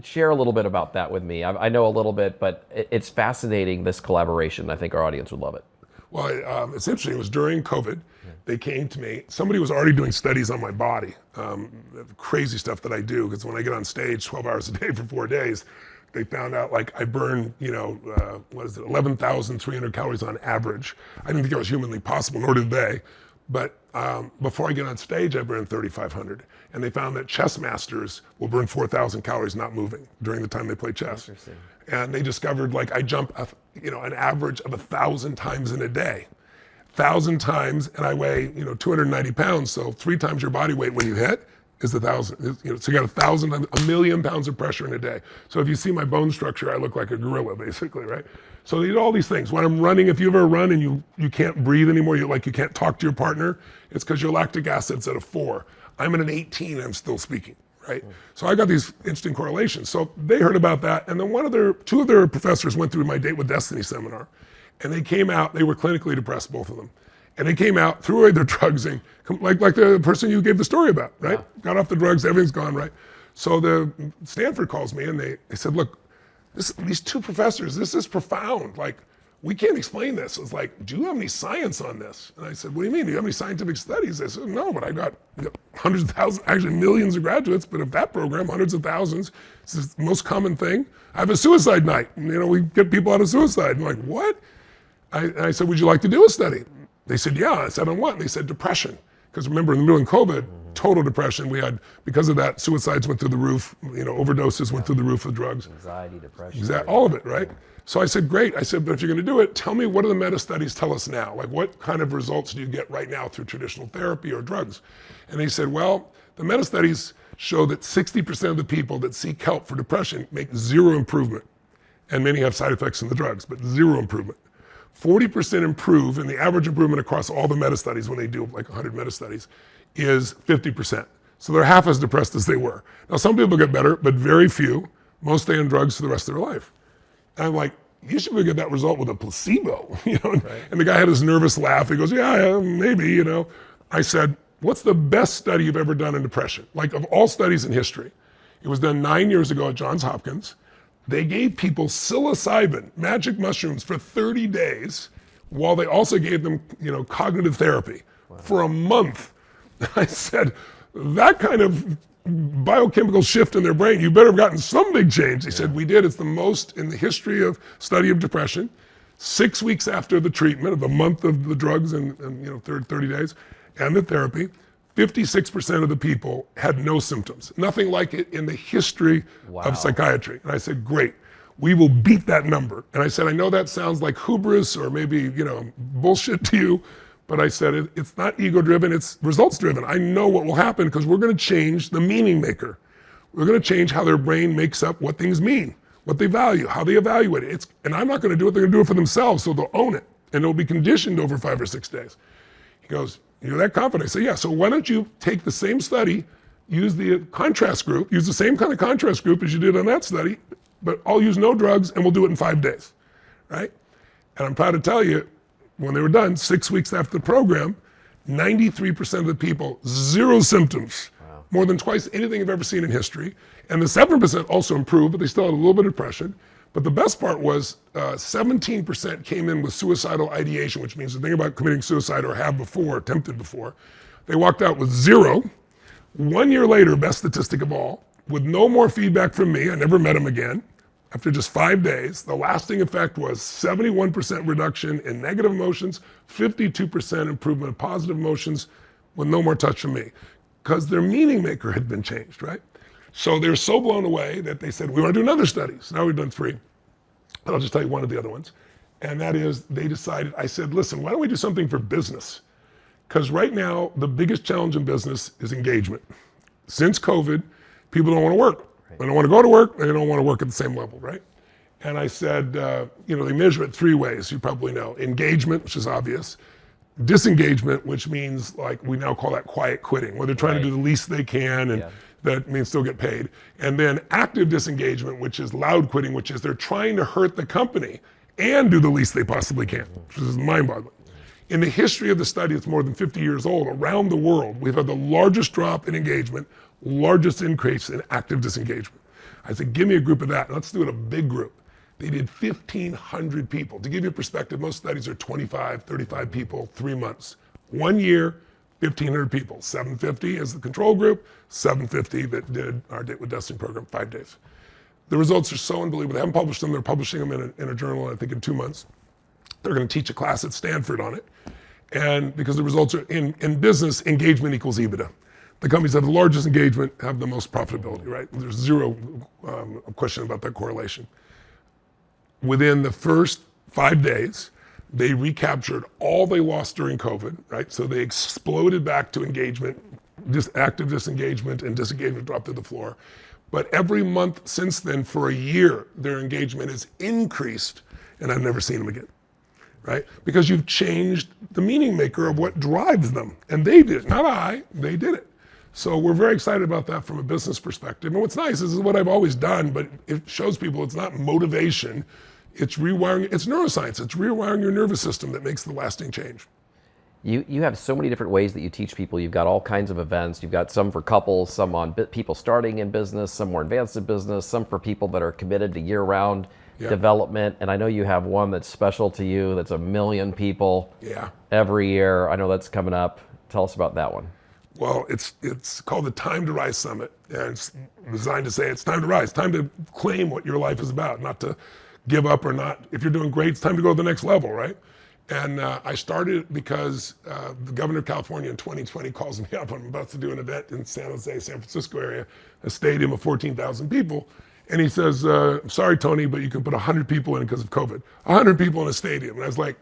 Share a little bit about that with me. I know a little bit, but it's fascinating, this collaboration. I think our audience would love it. Well, it's interesting. It was during COVID. They came to me. Somebody was already doing studies on my body, crazy stuff that I do, because when I get on stage 12 hours a day for 4 days, they found out like I burn, 11,300 calories on average. I didn't think it was humanly possible, nor did they. But before I get on stage, I burn 3,500. And they found that chess masters will burn 4,000 calories not moving during the time they play chess. And they discovered, like, I jump, an average of 1,000 times in a day. 1,000 times, and I weigh, 290 pounds. So 3 times your body weight when you hit is 1,000. So you got 1,000, 1,000,000 pounds of pressure in a day. So if you see my bone structure, I look like a gorilla, basically, right? So they did all these things. When I'm running, if you ever run and you can't breathe anymore, you can't talk to your partner, it's because your lactic acid's at a 4. I'm at an 18, I'm still speaking, right? So I got these instant correlations. So they heard about that, and then two of their professors went through my Date with Destiny seminar, and they came out, they were clinically depressed, both of them. And they came out, threw away their drugs, and like the person you gave the story about, right? Yeah. Got off the drugs, everything's gone, right? So the Stanford calls me, and they said, look, these 2 professors, this is profound. Like, we can't explain this. It's like, do you have any science on this? And I said, what do you mean? Do you have any scientific studies? They said, no, but I got hundreds of thousands, actually millions of graduates, but of that program, hundreds of thousands, this is the most common thing. I have a suicide night. We get people out of suicide. I'm like, what? I said, would you like to do a study? They said, yeah. I said, on what? And they said, depression. Because remember, in the middle of COVID, total depression. We had, because of that, suicides went through the roof, overdoses went through the roof with drugs. Anxiety, depression. All of it, right? So I said, great. I said, but if you're going to do it, tell me, what do the meta-studies tell us now? Like, what kind of results do you get right now through traditional therapy or drugs? And they said, well, the meta-studies show that 60% of the people that seek help for depression make 0 improvement. And many have side effects from the drugs, but 0 improvement. 40% improve, and the average improvement across all the meta-studies, when they do like 100 meta-studies, is 50%. So they're half as depressed as they were. Now, some people get better, but very few. Most stay on drugs for the rest of their life. And I'm like, you should get that result with a placebo, Right. And the guy had his nervous laugh. He goes, yeah, maybe, I said, what's the best study you've ever done in depression? Like, of all studies in history. It was done 9 years ago at Johns Hopkins. They gave people psilocybin, magic mushrooms, for 30 days, while they also gave them, cognitive therapy for a month. I said, that kind of biochemical shift in their brain, you better have gotten some big change. They said, we did. It's the most in the history of study of depression. 6 weeks after the treatment of the month of the drugs and 30 days and the therapy, 56% of the people had no symptoms. Nothing like it in the history of psychiatry. And I said, great, we will beat that number. And I said, I know that sounds like hubris or maybe, bullshit to you, but I said, it's not ego-driven, it's results-driven. I know what will happen because we're going to change the meaning maker. We're going to change how their brain makes up what things mean, what they value, how they evaluate it. And I'm not going to do it, they're going to do it for themselves, so they'll own it. And it'll be conditioned over 5 or 6 days. He goes, you're that confident? I say, yeah, so why don't you take the same study, use the contrast group, use the same kind of contrast group as you did on that study, but I'll use no drugs and we'll do it in 5 days, right? And I'm proud to tell you, when they were done, 6 weeks after the program, 93% of the people, 0 symptoms, more than twice anything I've ever seen in history. And the 7% also improved, but they still had a little bit of depression. But the best part was 17% came in with suicidal ideation, which means the thing about committing suicide or have before, attempted before. They walked out with 0. 1 year later, best statistic of all, with no more feedback from me, I never met him again. After just 5 days, the lasting effect was 71% reduction in negative emotions, 52% improvement of positive emotions with no more touch from me. Because their meaning maker had been changed, right? So they're so blown away that they said, we want to do another study. So now we've done 3. But I'll just tell you one of the other ones. And that is, they decided, I said, listen, why don't we do something for business? Because right now, the biggest challenge in business is engagement. Since COVID, people don't want to work. They don't want to go to work, and they don't want to work at the same level, right? And I said, they measure it 3 ways, you probably know. Engagement, which is obvious. Disengagement, which means, like, we now call that quiet quitting, where they're trying to do the least they can, and that means still get paid. And then active disengagement, which is loud quitting, which is they're trying to hurt the company and do the least they possibly can, which is mind-boggling. In the history of the study, it's more than 50 years old, around the world, we've had the largest drop in engagement, largest increase in active disengagement. I said, give me a group of that. Let's do it a big group. They did 1,500 people. To give you a perspective, most studies are 25, 35 people, 3 months. 1 year, 1,500 people. 750 as the control group, 750 that did our Date with Destiny program, 5 days. The results are so unbelievable. They haven't published them. They're publishing them in a journal, I think, in 2 months. They're going to teach a class at Stanford on it. And because the results are in business, engagement equals EBITDA. The companies that have the largest engagement have the most profitability, right? There's zero question about that correlation. Within the first 5 days, they recaptured all they lost during COVID, right? So they exploded back to engagement, active disengagement, and disengagement dropped to the floor. But every month since then, for a year, their engagement has increased, and I've never seen them again, right? Because you've changed the meaning maker of what drives them. And they did it, not I, they did it. So we're very excited about that from a business perspective. And what's nice is what I've always done, but it shows people it's not motivation, it's rewiring, it's neuroscience, it's rewiring your nervous system that makes the lasting change. You have so many different ways that you teach people. You've got all kinds of events. You've got some for couples, some on people starting in business, some more advanced in business, some for people that are committed to year-round development. And I know you have one that's special to you, that's 1 million people every year. I know that's coming up. Tell us about that one. Well, it's called the Time to Rise Summit, and it's designed to say it's time to rise, time to claim what your life is about, not to give up or not. If you're doing great, it's time to go to the next level, right? And I started it because the governor of California in 2020 calls me up. I'm about to do an event in San Jose, San Francisco area, a stadium of 14,000 people. And he says, sorry, Tony, but you can put 100 people in because of COVID. 100 people in a stadium. And I was like,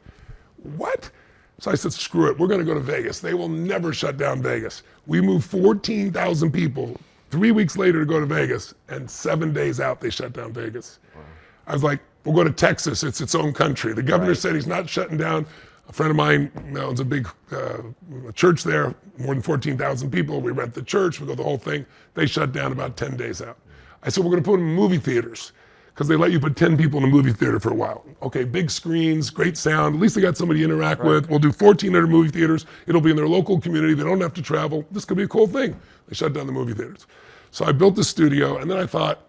what? So I said, screw it, we're gonna go to Vegas. They will never shut down Vegas. We moved 14,000 people 3 weeks later to go to Vegas, and 7 days out, they shut down Vegas. Wow. I was like, we'll go to Texas, it's its own country. The governor said he's not shutting down. A friend of mine owns a big church there, more than 14,000 people. We rent the church, we go the whole thing. They shut down about 10 days out. I said, we're gonna put them in movie theaters, because they let you put 10 people in a movie theater for a while. Okay, big screens, great sound, at least they got somebody to interact with. We'll do 1,400 movie theaters. It'll be in their local community. They don't have to travel. This could be a cool thing. They shut down the movie theaters. So I built the studio, and then I thought,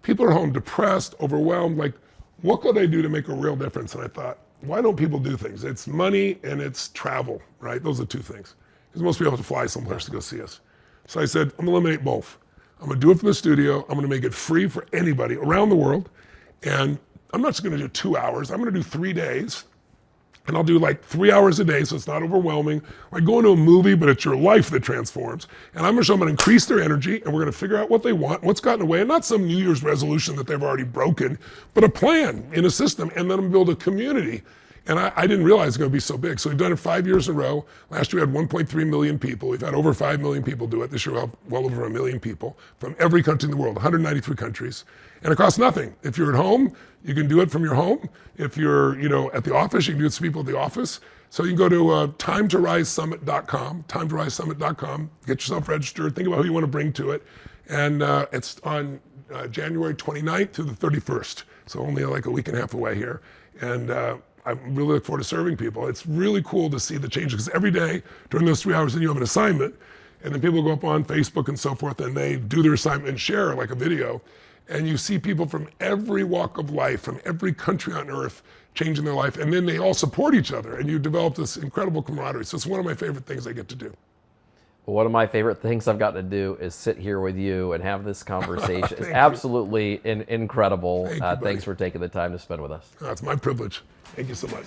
people are home depressed, overwhelmed, like, what could I do to make a real difference? And I thought, why don't people do things? It's money and it's travel, right? Those are two things. Because most people have to fly someplace to go see us. So I said, I'm gonna eliminate both. I'm gonna do it from the studio. I'm gonna make it free for anybody around the world. And I'm not just gonna do 2 hours. I'm gonna do 3 days. And I'll do like 3 hours a day, so it's not overwhelming. Like going to a movie, but it's your life that transforms. And I'm gonna show them how to increase their energy, and we're gonna figure out what they want, what's gotten away, and not some New Year's resolution that they've already broken, but a plan in a system, and then I'm gonna build a community. And I didn't realize it's gonna be so big. So we've done it 5 years in a row. Last year we had 1.3 million people. We've had over 5 million people do it. This year we'll have well over 1 million people from every country in the world, 193 countries. And it costs nothing. If you're at home, you can do it from your home. If you're at the office, you can do it to people at the office. So you can go to timetorisesummit.com, timetorisesummit.com, get yourself registered, think about who you want to bring to it. And it's on January 29th through the 31st. So only like a week and a half away here. And I really look forward to serving people. It's really cool to see the changes, because every day during those 3 hours, then you have an assignment, and then people go up on Facebook and so forth, and they do their assignment and share like a video. And you see people from every walk of life, from every country on earth, changing their life. And then they all support each other, and you develop this incredible camaraderie. So it's one of my favorite things I get to do. Well, one of my favorite things I've gotten to do is sit here with you and have this conversation. It's absolutely incredible. Thanks for taking the time to spend with us. It's my privilege. Thank you so much.